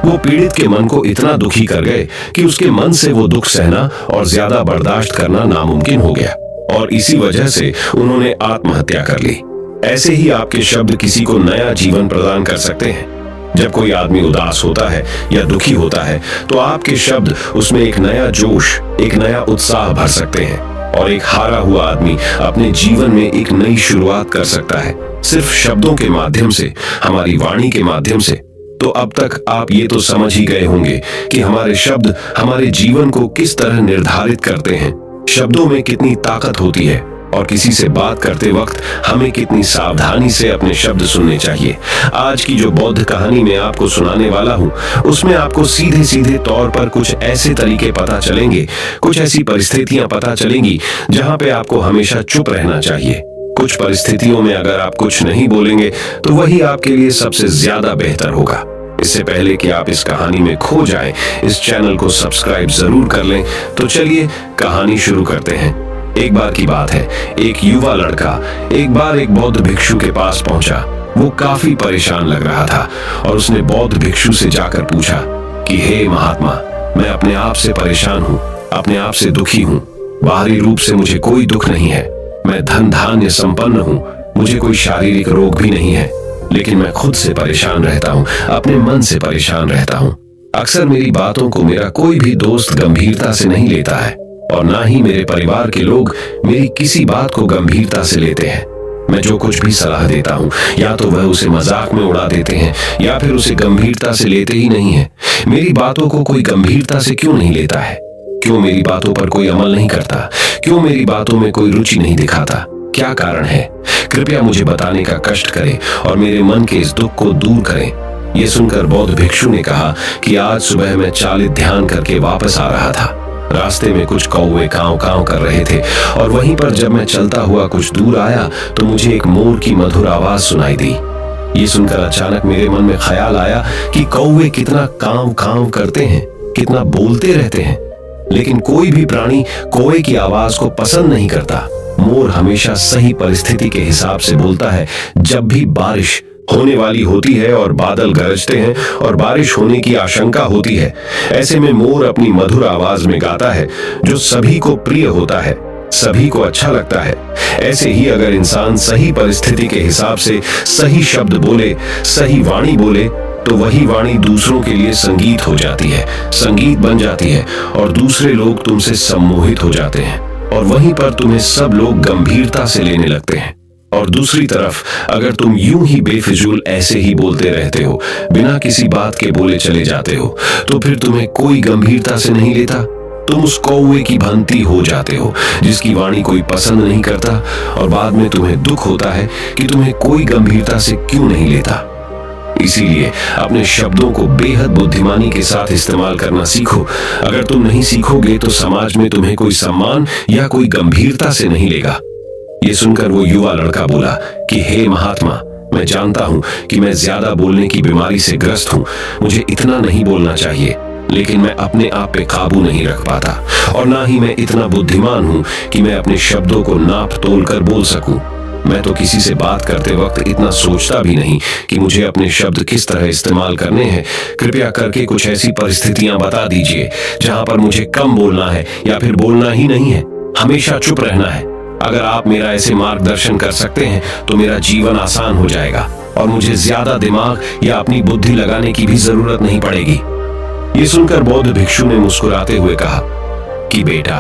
वो पीड़ित के मन को इतना दुखी कर गए कि उसके मन से वो दुख सहना और ज्यादा बर्दाश्त करना नामुमकिन हो गया और इसी वजह से उन्होंने आत्महत्या कर ली। ऐसे ही आपके शब्द किसी को नया जीवन प्रदान कर सकते हैं। जब कोई आदमी उदास होता है या दुखी होता है तो आपके शब्द उसमें एक नया जोश, एक नया उत्साह भर सकते हैं और एक हारा हुआ आदमी अपने जीवन में एक नई शुरुआत कर सकता है, सिर्फ शब्दों के माध्यम से, हमारी वाणी के माध्यम से। तो अब तक आप ये तो समझ ही गए होंगे कि हमारे शब्द हमारे जीवन को किस तरह निर्धारित करते हैं, शब्दों में कितनी ताकत होती है और किसी से बात करते वक्त हमें कितनी सावधानी से अपने शब्द सुनने चाहिए। आज की जो बौद्ध कहानी मैं आपको सुनाने वाला हूँ, उसमें आपको सीधे सीधे तौर पर कुछ ऐसे तरीके पता चलेंगे, कुछ ऐसी परिस्थितियां पता चलेंगी जहाँ पे आपको हमेशा चुप रहना चाहिए। कुछ परिस्थितियों में अगर आप कुछ नहीं बोलेंगे तो वही आपके लिए सबसे ज्यादा बेहतर होगा। इससे पहले कि आप इस कहानी में खो जाएं, इस चैनल को सब्सक्राइब जरूर कर लें। तो चलिए कहानी शुरू करते हैं। एक बार की बात है, एक युवा लड़का एक बार एक बौद्ध भिक्षु के पास पहुंचा। वो काफी परेशान लग रहा था और उसने बौद्ध भिक्षु से जाकर पूछा कि हे महात्मा, मैं अपने आप से परेशान हूँ, अपने आप से दुखी हूँ। बाहरी रूप से मुझे कोई दुख नहीं है, मैं धन धान्य संपन्न हूँ, मुझे कोई शारीरिक रोग भी नहीं है, लेकिन मैं खुद से परेशान रहता हूँ, अपने मन से परेशान रहता हूँ। अक्सर मेरी बातों को मेरा कोई भी दोस्त गंभीरता से नहीं लेता है और ना ही मेरे परिवार के लोग मेरी किसी बात को गंभीरता से लेते हैं। मैं जो कुछ भी सलाह देता हूँ या तो वह उसे मजाक में उड़ा देते हैं या फिर उसे गंभीरता से लेते ही नहीं है। मेरी बातों को कोई गंभीरता से क्यों नहीं लेता है? क्यों मेरी बातों पर कोई अमल नहीं करता? क्यों मेरी बातों में कोई रुचि नहीं दिखाता? क्या कारण है? कृपया मुझे बताने का कष्ट करें और मेरे मन के इस दुख को दूर करें। ये सुनकर बौद्ध भिक्षु ने कहा कि आज सुबह मैं चालित ध्यान करके वापस आ रहा था। रास्ते में कुछ कौवे कांव कांव कर रहे थे और वहीं पर जब मैं चलता हुआ कुछ दूर आया तो मुझे एक मोर की मधुर आवाज सुनाई दी। ये सुनकर अचानक मेरे मन में ख्याल आया कि कौवे कितना कांव कांव करते हैं, कितना बोलते रहते हैं, लेकिन कोई भी प्राणी कौवे की आवाज को पसंद नहीं करता। मोर हमेशा सही परिस्थिति के हिसाब से बोलता है। जब भी बारिश होने वाली होती है और बादल गरजते हैं और बारिश होने की आशंका होती है, ऐसे में मोर अपनी मधुर आवाज में गाता है जो सभी को प्रिय होता है, सभी को अच्छा लगता है। ऐसे ही अगर इंसान सही परिस्थिति के हिसाब से सही शब्द बोले, सही वाणी बोले, तो वही वाणी दूसरों के लिए संगीत हो जाती है, संगीत बन जाती है और दूसरे लोग तुमसे सम्मोहित हो जाते हैं और वहीं पर तुम्हें सब लोग गंभीरता से लेने लगते हैं। और दूसरी तरफ अगर तुम यूं ही बेफिजूल ऐसे ही बोलते रहते हो, बिना किसी बात के बोले चले जाते हो, तो फिर तुम्हें कोई गंभीरता से नहीं लेता। तुम उस कौवे की भांति हो जाते हो जिसकी वाणी कोई पसंद नहीं करता और बाद में तुम्हें दुख होता है कि तुम्हें कोई गंभीरता से क्यों नहीं लेता। इसीलिए अपने शब्दों को बेहद बुद्धिमानी के साथ इस्तेमाल करना सीखो। अगर तुम नहीं सीखोगे तो समाज में तुम्हें कोई सम्मान या कोई गंभीरता से नहीं लेगा। ये सुनकर वो युवा लड़का बोला कि हे महात्मा, मैं जानता हूँ कि मैं ज्यादा बोलने की बीमारी से ग्रस्त हूँ, मुझे इतना नहीं बोलना चाहिए, लेकिन मैं अपने आप पे काबू नहीं रख पाता और ना ही मैं इतना बुद्धिमान हूँ कि मैं अपने शब्दों को नाप तोल कर बोल सकूं। मैं तो किसी से बात करते वक्त इतना सोचता भी नहीं कि मुझे अपने शब्द किस तरह इस्तेमाल करने हैं। कृपया करके कुछ ऐसी परिस्थितियां बता दीजिए जहां पर मुझे कम बोलना है या फिर बोलना ही नहीं है, हमेशा चुप रहना है। अगर आप मेरा ऐसे मार्गदर्शन कर सकते हैं तो मेरा जीवन आसान हो जाएगा और मुझे ज्यादा दिमाग या अपनी बुद्धि लगाने की भी जरूरत नहीं पड़ेगी। ये सुनकर बौद्ध भिक्षु ने मुस्कुराते हुए कहा कि बेटा,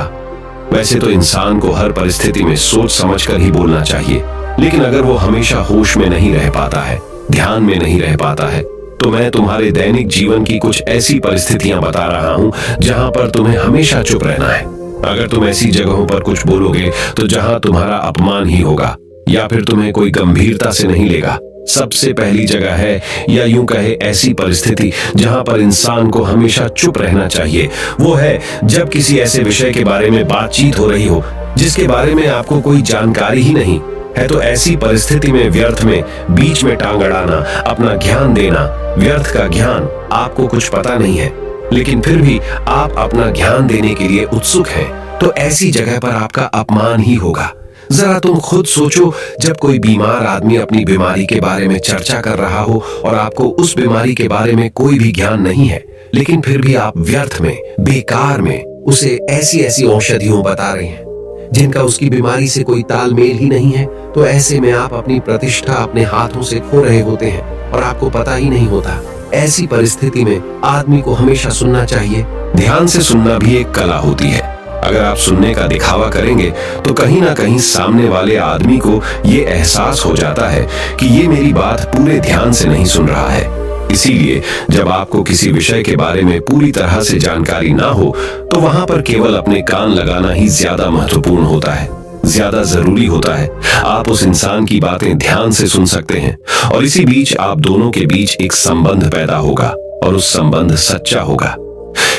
वैसे तो इंसान को हर परिस्थिति में सोच समझकर ही बोलना चाहिए, लेकिन अगर वो हमेशा होश में नहीं रह पाता है, ध्यान में नहीं रह पाता है, तो मैं तुम्हारे दैनिक जीवन की कुछ ऐसी परिस्थितियां बता रहा हूं जहां पर तुम्हें हमेशा चुप रहना है। अगर तुम ऐसी जगहों पर कुछ बोलोगे तो जहां तुम्हारा अपमान ही होगा या फिर तुम्हें कोई गंभीरता से नहीं लेगा। सबसे पहली जगह है, या यूं कहे ऐसी परिस्थिति जहां पर इंसान को हमेशा चुप रहना चाहिए, वो है जब किसी ऐसे विषय के बारे में बातचीत हो रही हो जिसके बारे में आपको कोई जानकारी ही नहीं है। तो ऐसी परिस्थिति में व्यर्थ में बीच में टांग अड़ाना, अपना ज्ञान देना, व्यर्थ का ज्ञान, आपको कुछ पता नहीं है लेकिन फिर भी आप अपना ज्ञान देने के लिए उत्सुक हैं, तो ऐसी जगह पर आपका अपमान ही होगा। जरा तुम खुद सोचो, जब कोई बीमार आदमी अपनी बीमारी के बारे में चर्चा कर रहा हो और आपको उस बीमारी के बारे में कोई भी ज्ञान नहीं है, लेकिन फिर भी आप व्यर्थ में, बेकार में उसे ऐसी ऐसी औषधियों बता रहे हैं जिनका उसकी बीमारी से कोई तालमेल ही नहीं है, तो ऐसे में आप अपनी प्रतिष्ठा अपने हाथों से खो रहे होते हैं और आपको पता ही नहीं होता। ऐसी परिस्थिति में आदमी को हमेशा सुनना चाहिए। ध्यान से सुनना भी एक कला होती है। अगर आप सुनने का दिखावा करेंगे तो कहीं ना कहीं सामने वाले आदमी को ये एहसास हो जाता है कि ये मेरी बात पूरे ध्यान से नहीं सुन रहा है। इसीलिए जब आपको किसी विषय के बारे में पूरी तरह से जानकारी ना हो तो वहां पर केवल अपने कान लगाना ही ज्यादा महत्वपूर्ण होता है, ज्यादा जरूरी होता है। आप उस इंसान की बातें ध्यान से सुन सकते हैं और इसी बीच आप दोनों के बीच एक संबंध पैदा होगा और उस संबंध सच्चा होगा,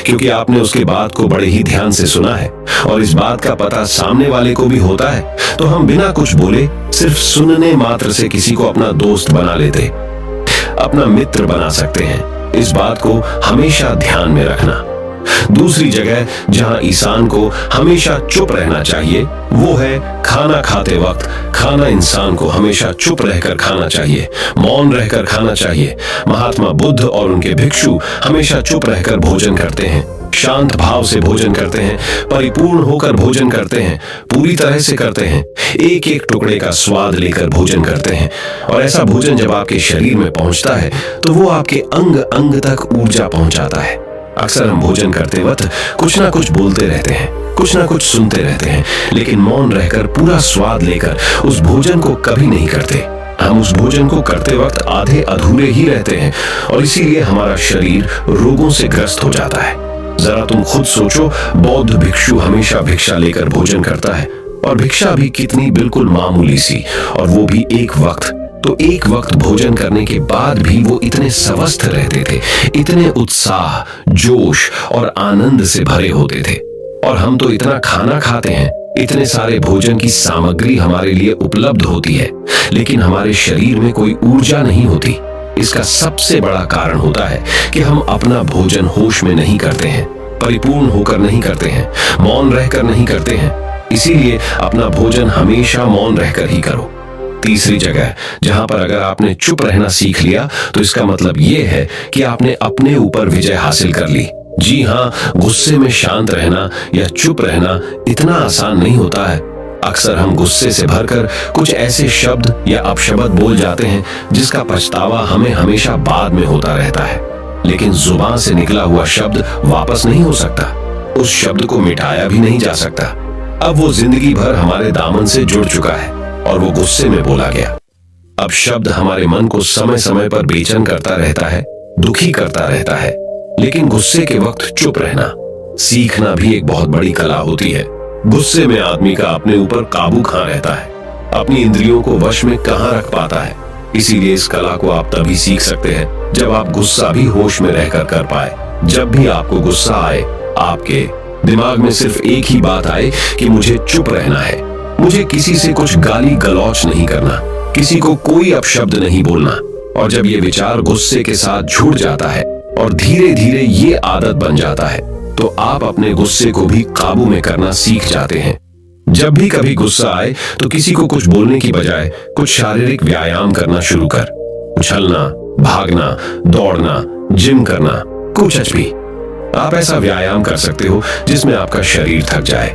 क्योंकि आपने उसके बात को बड़े ही ध्यान से सुना है और इस बात का पता सामने वाले को भी होता है। तो हम बिना कुछ बोले, सिर्फ सुनने मात्र से किसी को अपना दोस्त बना लेते, अपना मित्र बना सकते हैं। इस बात को हमेशा ध्यान में रखना। दूसरी जगह जहां इंसान को हमेशा चुप रहना चाहिए वो है खाना खाते वक्त। खाना इंसान को हमेशा चुप रहकर खाना चाहिए, मौन रहकर खाना चाहिए। महात्मा बुद्ध और उनके भिक्षु हमेशा चुप रहकर भोजन करते हैं, शांत भाव से भोजन करते हैं, परिपूर्ण होकर भोजन करते हैं, पूरी तरह से करते हैं, एक एक टुकड़े का स्वाद लेकर भोजन करते हैं। और ऐसा भोजन जब आपके शरीर में पहुंचता है तो वो आपके अंग अंग तक ऊर्जा पहुंचाता है। अक्सर हम भोजन करते वक्त कुछ ना कुछ बोलते रहते हैं, कुछ ना कुछ सुनते रहते हैं, लेकिन मौन रहकर पूरा स्वाद लेकर उस भोजन को कभी नहीं करते। हम उस भोजन को करते वक्त आधे अधूरे ही रहते हैं और इसीलिए हमारा शरीर रोगों से ग्रस्त हो जाता है। जरा तुम खुद सोचो, बौद्ध भिक्षु हमेशा भिक्षा लेकर भोजन करता है और भिक्षा भी कितनी बिल्कुल मामूली सी, और वो भी एक वक्त। तो एक वक्त भोजन करने के बाद भी वो इतने स्वस्थ रहते थे, इतने उत्साह, जोश और आनंद से भरे होते थे। और हम तो इतना खाना खाते हैं, इतने सारे भोजन की सामग्री हमारे लिए उपलब्ध होती है, लेकिन हमारे शरीर में कोई ऊर्जा नहीं होती। इसका सबसे बड़ा कारण होता है कि हम अपना भोजन होश में नहीं करते हैं, परिपूर्ण होकर नहीं करते हैं, मौन रहकर नहीं करते हैं। इसीलिए अपना भोजन हमेशा मौन रहकर ही करो। तीसरी जगह जहां पर अगर आपने चुप रहना सीख लिया तो इसका मतलब ये है कि आपने अपने ऊपर विजय हासिल कर ली। जी हाँ, गुस्से में शांत रहना या चुप रहना इतना आसान नहीं होता है। अक्सर हम गुस्से से भरकर कुछ ऐसे शब्द या अपशब्द बोल जाते हैं जिसका पछतावा हमें हमेशा बाद में होता रहता है, लेकिन जुबान से निकला हुआ शब्द वापस नहीं हो सकता, उस शब्द को मिटाया भी नहीं जा सकता। अब वो जिंदगी भर हमारे दामन से जुड़ चुका है और वो गुस्से में बोला गया। अब शब्द हमारे मन को समय समय पर बेचैन करता रहता है, दुखी करता रहता है, लेकिन गुस्से के वक्त चुप रहना सीखना भी एक बहुत बड़ी कला होती है। गुस्से में आदमी का अपने ऊपर काबू कहाँ रहता है, अपनी इंद्रियों को वश में कहाँ रख पाता है। इसीलिए इस कला को आप तभी सीख सकते हैं जब आप गुस्सा भी होश में रहकर कर पाए। जब भी आपको गुस्सा आए, आपके दिमाग में सिर्फ एक ही बात आए कि मुझे चुप रहना है, मुझे किसी से कुछ गाली गलौच नहीं करना, किसी को कोई अपशब्द नहीं बोलना। और जब ये विचार गुस्से के साथ जुड़ जाता है और धीरे धीरे ये आदत बन जाता है तो आप अपने गुस्से को भी काबू में करना सीख जाते हैं। जब भी कभी गुस्सा आए तो किसी को कुछ बोलने की बजाय कुछ शारीरिक व्यायाम करना शुरू कर। उछलना, भागना, दौड़ना, जिम करना, कुछ भी। आप ऐसा व्यायाम कर सकते हो जिसमें आपका शरीर थक जाए।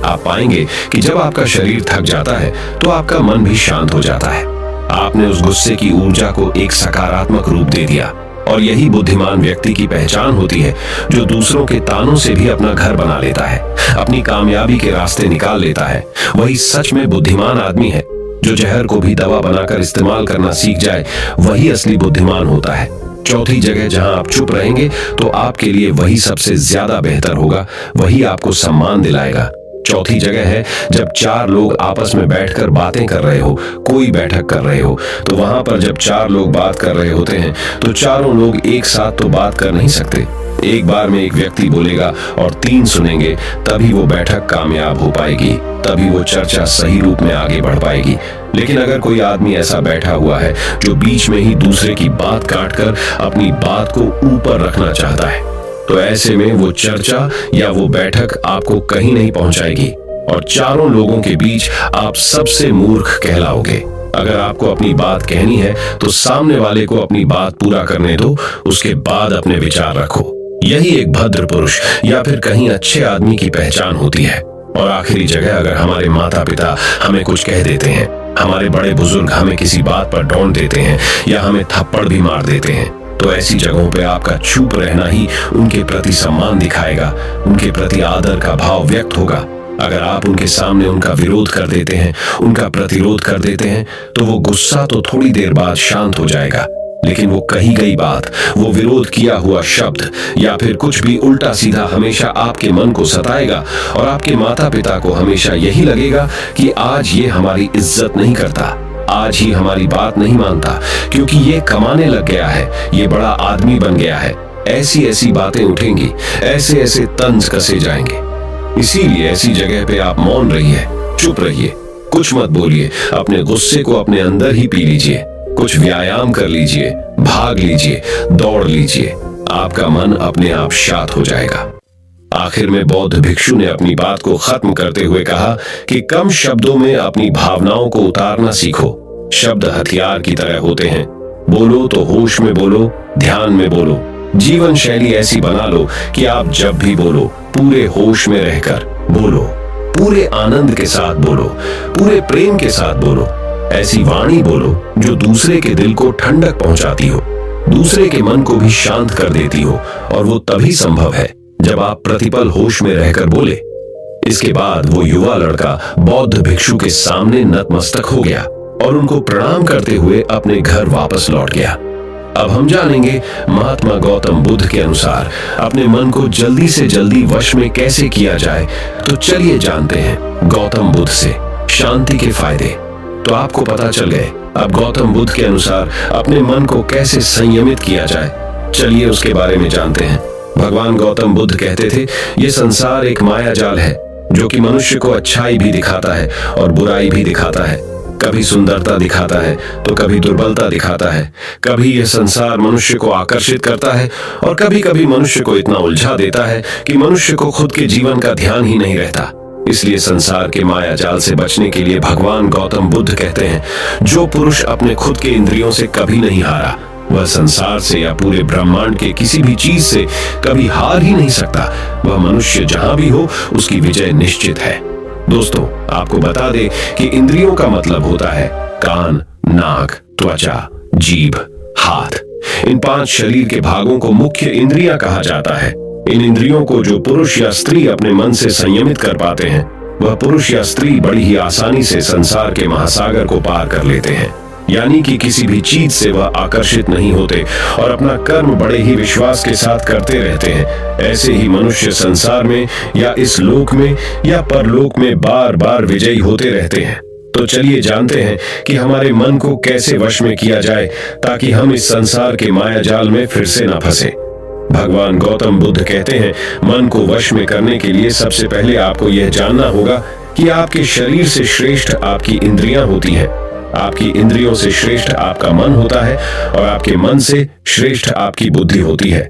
आप पाएंगे कि जब आपका शरीर थक जाता है तो आपका मन भी शांत हो जाता है। आपने उस गुस्से की ऊर्जा को एक सकारात्मक रूप दे दिया। और यही बुद्धिमान व्यक्ति की पहचान होती है, जो दूसरों के तानों से भी अपना घर बना लेता है, अपनी कामयाबी के रास्ते निकाल लेता है। वही सच में बुद्धिमान आदमी है। जो जहर को भी दवा बनाकर इस्तेमाल करना सीख जाए, वही असली बुद्धिमान होता है। चौथी जगह जहां आप चुप रहेंगे तो आपके लिए वही सबसे ज्यादा बेहतर होगा, वही आपको सम्मान दिलाएगा। चौथी जगह है जब चार लोग आपस में बैठकर बातें कर रहे हो, कोई बैठक कर रहे हो, तो वहां पर जब चार लोग बात कर रहे होते हैं तो चारों लोग एक साथ तो बात कर नहीं सकते। एक बार में एक व्यक्ति बोलेगा और तीन सुनेंगे, तभी वो बैठक कामयाब हो पाएगी, तभी वो चर्चा सही रूप में आगे बढ़ पाएगी। लेकिन अगर कोई आदमी ऐसा बैठा हुआ है जो बीच में ही दूसरे की बात काटकर अपनी बात को ऊपर रखना चाहता है, तो ऐसे में वो चर्चा या वो बैठक आपको कहीं नहीं पहुंचाएगी और चारों लोगों के बीच आप सबसे मूर्ख कहलाओगे। अगर आपको अपनी बात कहनी है तो सामने वाले को अपनी बात पूरा करने दो, उसके बाद अपने विचार रखो। यही एक भद्र पुरुष या फिर कहीं अच्छे आदमी की पहचान होती है। और आखिरी जगह, अगर हमारे माता पिता हमें कुछ कह देते हैं, हमारे बड़े बुजुर्ग हमें किसी बात पर डांट देते हैं या हमें थप्पड़ भी मार देते हैं, तो ऐसी जगहों पे आपका चुप रहना ही उनके प्रति सम्मान दिखाएगा, उनके प्रति आदर का भाव व्यक्त होगा। अगर आप उनके सामने उनका विरोध कर देते हैं, उनका प्रतिरोध कर देते हैं, तो वो गुस्सा तो थोड़ी देर बाद शांत हो जाएगा, लेकिन वो कही गई बात, वो विरोध किया हुआ शब्द या फिर कुछ भी उल्टा सीधा हमेशा आपके मन को सताएगा और आपके माता पिता को हमेशा यही लगेगा कि आज ये हमारी इज्जत नहीं करता, आज ही हमारी बात नहीं मानता, क्योंकि ये कमाने लग गया है, ये बड़ा आदमी बन गया है। ऐसी ऐसी बातें उठेंगी, ऐसे ऐसे तंज कसे जाएंगे। इसीलिए ऐसी जगह पे आप मौन रहिए, चुप रहिए, कुछ मत बोलिए, अपने गुस्से को अपने अंदर ही पी लीजिए, कुछ व्यायाम कर लीजिए, भाग लीजिए, दौड़ लीजिए, आपका मन अपने आप शांत हो जाएगा। आखिर में बौद्ध भिक्षु ने अपनी बात को खत्म करते हुए कहा कि कम शब्दों में अपनी भावनाओं को उतारना सीखो। शब्द हथियार की तरह होते हैं। बोलो तो होश में बोलो, ध्यान में बोलो। जीवन शैली ऐसी बना लो कि आप जब भी बोलो पूरे होश में रहकर बोलो, पूरे आनंद के साथ बोलो, पूरे प्रेम के साथ बोलो। ऐसी वाणी बोलो जो दूसरे के दिल को ठंडक पहुंचाती हो, दूसरे के मन को भी शांत कर देती हो, और वो तभी संभव है जब आप प्रतिपल होश में रहकर बोले। इसके बाद वो युवा लड़का बौद्ध भिक्षु के सामने नतमस्तक हो गया और उनको प्रणाम करते हुए अपने घर वापस लौट गया। अब हम जानेंगे महात्मा गौतम बुद्ध के अनुसार अपने मन को जल्दी से जल्दी वश में कैसे किया जाए। तो चलिए जानते हैं गौतम बुद्ध से शांति के फायदे। तो आपको पता चल गए अब गौतम बुद्ध के अनुसार अपने मन को कैसे संयमित किया जाए। चलिए उसके बारे में जानते हैं। भगवान गौतम बुद्ध कहते थे, ये संसार एक माया जाल है जो कि मनुष्य को अच्छाई भी दिखाता है और बुराई भी दिखाता है। कभी सुंदरता दिखाता है तो कभी दुर्बलता दिखाता है। कभी यह संसार मनुष्य को आकर्षित करता है और कभी कभी मनुष्य को इतना उलझा देता है कि मनुष्य को खुद के जीवन का ध्यान ही नहीं रहता। इसलिए संसार के माया जाल से बचने के लिए भगवान गौतम बुद्ध कहते हैं, जो पुरुष अपने खुद के इंद्रियों से कभी नहीं हारा, वह संसार से या पूरे ब्रह्मांड के किसी भी चीज से कभी हार ही नहीं सकता। वह मनुष्य जहां भी हो उसकी विजय निश्चित है। दोस्तों, आपको बता दें कि इंद्रियों का मतलब होता है कान, नाक, त्वचा, जीभ, हाथ। इन 5 शरीर के भागों को मुख्य इंद्रियां कहा जाता है। इन इंद्रियों को जो पुरुष या स्त्री अपने मन से संयमित कर पाते हैं, वह पुरुष या स्त्री बड़ी ही आसानी से संसार के महासागर को पार कर लेते हैं। यानी कि किसी भी चीज से वह आकर्षित नहीं होते और अपना कर्म बड़े ही विश्वास के साथ करते रहते हैं। ऐसे ही मनुष्य संसार में या इस लोक में या परलोक में बार बार विजयी होते रहते हैं। तो चलिए जानते हैं कि हमारे मन को कैसे वश में किया जाए ताकि हम इस संसार के माया जाल में फिर से न फंसे। भगवान गौतम बुद्ध कहते हैं, मन को वश में करने के लिए सबसे पहले आपको यह जानना होगा कि आपके शरीर से श्रेष्ठ आपकी इंद्रियां होती हैं। आपकी इंद्रियों से श्रेष्ठ आपका मन होता है और आपके मन से श्रेष्ठ आपकी बुद्धि होती है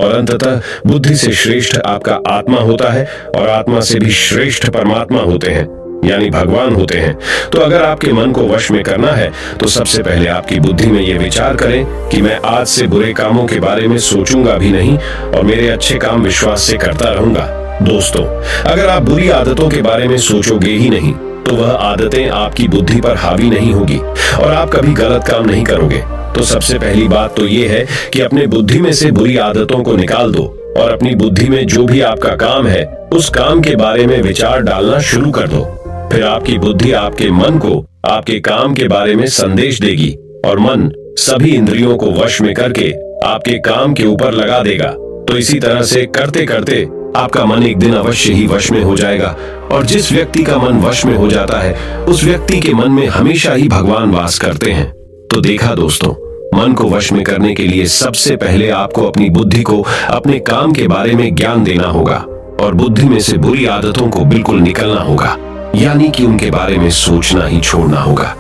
और अंततः बुद्धि से श्रेष्ठ आपका आत्मा होता है और आत्मा से भी श्रेष्ठ परमात्मा होते हैं। यानी भगवान होते हैं। तो अगर आपके मन को वश में करना है तो सबसे पहले आपकी बुद्धि में ये विचार करें कि मैं आज से बुरे कामों के बारे में सोचूंगा भी नहीं और मेरे अच्छे काम विश्वास से करता रहूंगा। दोस्तों, अगर आप बुरी आदतों के बारे में सोचोगे ही नहीं तो वह आदतें आपकी बुद्धि पर हावी नहीं होगी और आप कभी गलत काम नहीं करोगे। तो सबसे पहली बात तो ये है कि अपने बुद्धि में से बुरी आदतों को निकाल दो और अपनी बुद्धि में जो भी आपका काम है उस काम के बारे में विचार डालना शुरू कर दो। फिर आपकी बुद्धि आपके मन को आपके काम के बारे में संदेश देगी और मन सभी इंद्रियों को वश में करके आपके काम के ऊपर लगा देगा। तो इसी तरह से करते करते आपका मन एक दिन अवश्य ही वश में हो जाएगा और जिस व्यक्ति का मन वश में हो जाता है उस व्यक्ति के मन में हमेशा ही भगवान वास करते हैं। तो देखा दोस्तों, मन को वश में करने के लिए सबसे पहले आपको अपनी बुद्धि को अपने काम के बारे में ज्ञान देना होगा और बुद्धि में से बुरी आदतों को बिल्कुल निकलना होगा, यानी कि उनके बारे में सोचना ही छोड़ना होगा।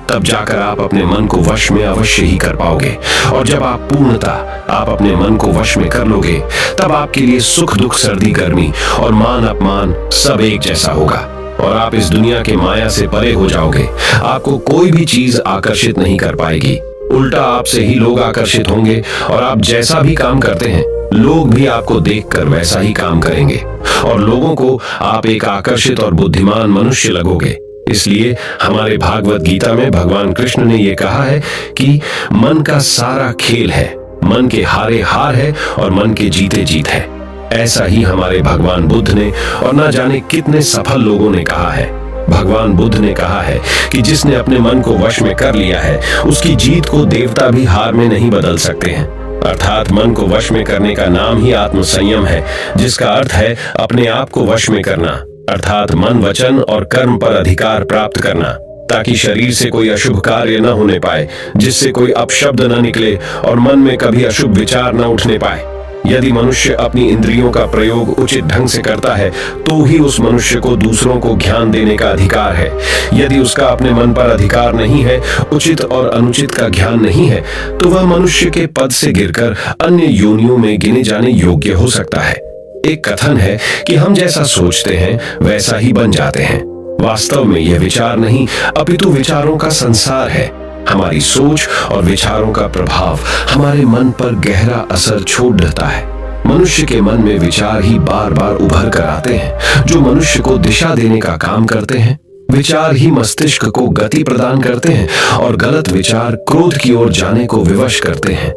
तब जाकर आप अपने मन को वश में अवश्य ही कर पाओगे और जब आप पूर्णतः आप अपने मन को वश में कर लोगे तब आपके लिए सुख दुख सर्दी गर्मी और मान अपमान सब एक जैसा होगा और आप इस दुनिया के माया से परे हो जाओगे। आपको कोई भी चीज आकर्षित नहीं कर पाएगी, उल्टा आपसे ही लोग आकर्षित होंगे और आप जैसा भी काम करते हैं लोग भी आपको देखकर वैसा ही काम करेंगे और लोगों को आप एक आकर्षित और बुद्धिमान मनुष्य लगोगे। इसलिए हमारे भागवत गीता में भगवान कृष्ण ने यह कहा है कि मन का सारा खेल है, मन के हारे हार है और मन के जीते जीत है। ऐसा ही हमारे भगवान बुद्ध ने और न जाने कितने सफल लोगों ने कहा है। भगवान बुद्ध ने कहा है कि जिसने अपने मन को वश में कर लिया है उसकी जीत को देवता भी हार में नहीं बदल सकते हैं। अर्थात मन को वश में करने का नाम ही आत्म संयम है, जिसका अर्थ है अपने आप को वश में करना, अर्थात मन वचन और कर्म पर अधिकार प्राप्त करना, ताकि शरीर से कोई अशुभ कार्य न होने पाए, जिससे कोई अपशब्द न निकले और मन में कभी अशुभ विचार न उठने पाए। यदि मनुष्य अपनी इंद्रियों का प्रयोग उचित ढंग से करता है तो ही उस मनुष्य को दूसरों को ज्ञान देने का अधिकार है। यदि उसका अपने मन पर अधिकार नहीं है, उचित और अनुचित का ज्ञान नहीं है, तो वह मनुष्य के पद से गिरकर अन्य योनियों में गिने जाने योग्य हो सकता है। एक कथन है कि हम जैसा सोचते हैं वैसा ही बन जाते हैं। वास्तव में यह विचार नहीं अपितु विचारों का संसार है। हमारी सोच और विचारों का प्रभाव हमारे मन पर गहरा असर छोड़ देता है। मनुष्य के मन में विचार ही बार बार उभर कर आते हैं जो मनुष्य को दिशा देने का काम करते हैं। विचार ही मस्तिष्क को गति प्रदान करते हैं और गलत विचार क्रोध की ओर जाने को विवश करते हैं।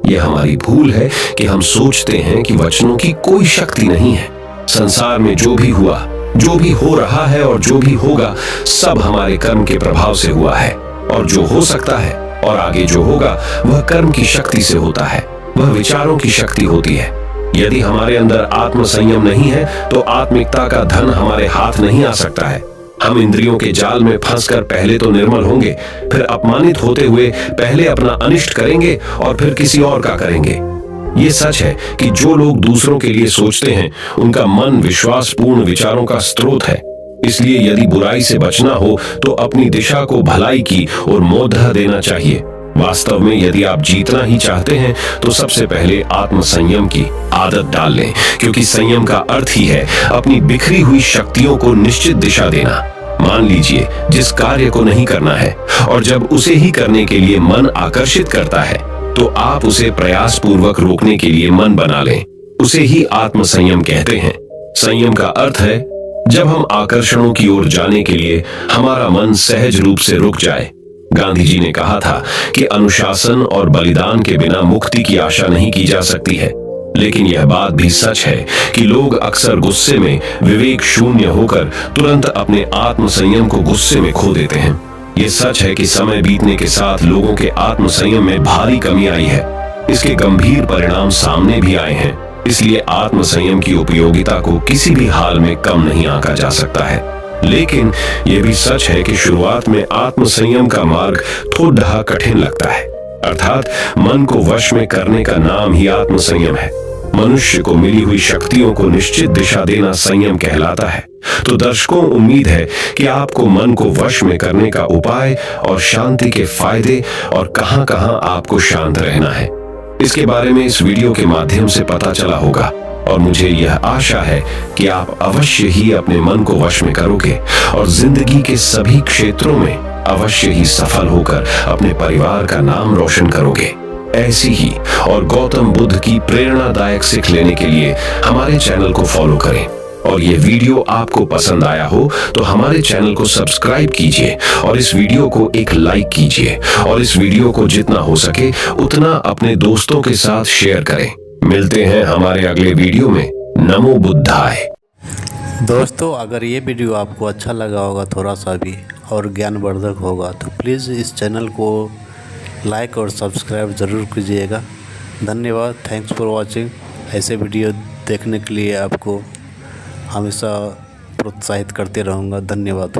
यह हमारी भूल है कि हम सोचते हैं कि वचनों की कोई शक्ति नहीं है। संसार में जो भी हुआ, जो भी हो रहा है और जो भी होगा सब हमारे कर्म के प्रभाव से हुआ है और जो हो सकता है और आगे जो होगा वह कर्म की शक्ति से होता है, वह विचारों की शक्ति होती है। यदि हमारे अंदर आत्म संयम नहीं है तो आत्मिकता का धन हमारे हाथ नहीं आ सकता है। हम इंद्रियों के जाल में फंसकर पहले तो निर्मल होंगे, फिर अपमानित होते हुए पहले अपना अनिष्ट करेंगे और फिर किसी और का करेंगे। ये सच है कि जो लोग दूसरों के लिए सोचते हैं उनका मन विश्वासपूर्ण विचारों का स्रोत है। इसलिए यदि बुराई से बचना हो तो अपनी दिशा को भलाई की और मोड़ देना चाहिए। वास्तव में यदि आप जीतना ही चाहते हैं तो सबसे पहले आत्म संयम की आदत डाल लें, क्योंकि संयम का अर्थ ही है अपनी बिखरी हुई शक्तियों को निश्चित दिशा देना। मान लीजिए जिस कार्य को नहीं करना है और जब उसे ही करने के लिए मन आकर्षित करता है तो आप उसे प्रयास पूर्वक रोकने के लिए मन बना लें। उसे ही आत्म संयम कहते हैं। संयम का अर्थ है जब हम आकर्षणों की ओर जाने के लिए हमारा मन सहज रूप से रुक जाए। गांधी जी ने कहा था कि अनुशासन और बलिदान के बिना मुक्ति की आशा नहीं की जा सकती है। लेकिन यह बात भी सच है कि लोग अक्सर गुस्से में विवेक शून्य होकर तुरंत अपने आत्म संयम को गुस्से में खो देते हैं। ये सच है कि समय बीतने के साथ लोगों के आत्म संयम में भारी कमी आई है। इसके गंभीर परिणाम सामने भी आए हैं। इसलिए आत्म संयम की उपयोगिता को किसी भी हाल में कम नहीं आंका जा सकता है। लेकिन यह भी सच है कि शुरुआत में आत्म संयम का मार्ग थोड़ा कठिन लगता है। अर्थात मन को वश में करने का नाम ही आत्म संयम है। मनुष्य को मिली हुई शक्तियों को निश्चित दिशा देना संयम कहलाता है। तो दर्शकों, उम्मीद है कि आपको मन को वश में करने का उपाय और शांति के फायदे और कहां-कहां आपको शांत रहना है इसके बारे में इस वीडियो के माध्यम से पता चला होगा। और मुझे यह आशा है कि आप अवश्य ही अपने मन को वश में करोगे और जिंदगी के सभी क्षेत्रों में अवश्य ही सफल होकर अपने परिवार का नाम रोशन करोगे। ऐसी ही और गौतम बुद्ध की प्रेरणादायक सीख लेने के लिए हमारे चैनल को फॉलो करें और ये वीडियो आपको पसंद आया हो तो हमारे चैनल को सब्सक्राइब कीजिए और इस वीडियो को एक लाइक कीजिए और इस वीडियो को जितना हो सके उतना अपने दोस्तों के साथ शेयर करें। मिलते हैं हमारे अगले वीडियो में। नमो बुद्धाय। दोस्तों, अगर ये वीडियो आपको अच्छा लगा होगा थोड़ा सा भी और ज्ञानवर्धक होगा तो प्लीज़ इस चैनल को लाइक और सब्सक्राइब ज़रूर कीजिएगा। धन्यवाद। Thanks for watching. ऐसे वीडियो देखने के लिए आपको हमेशा प्रोत्साहित करते रहूँगा। धन्यवाद।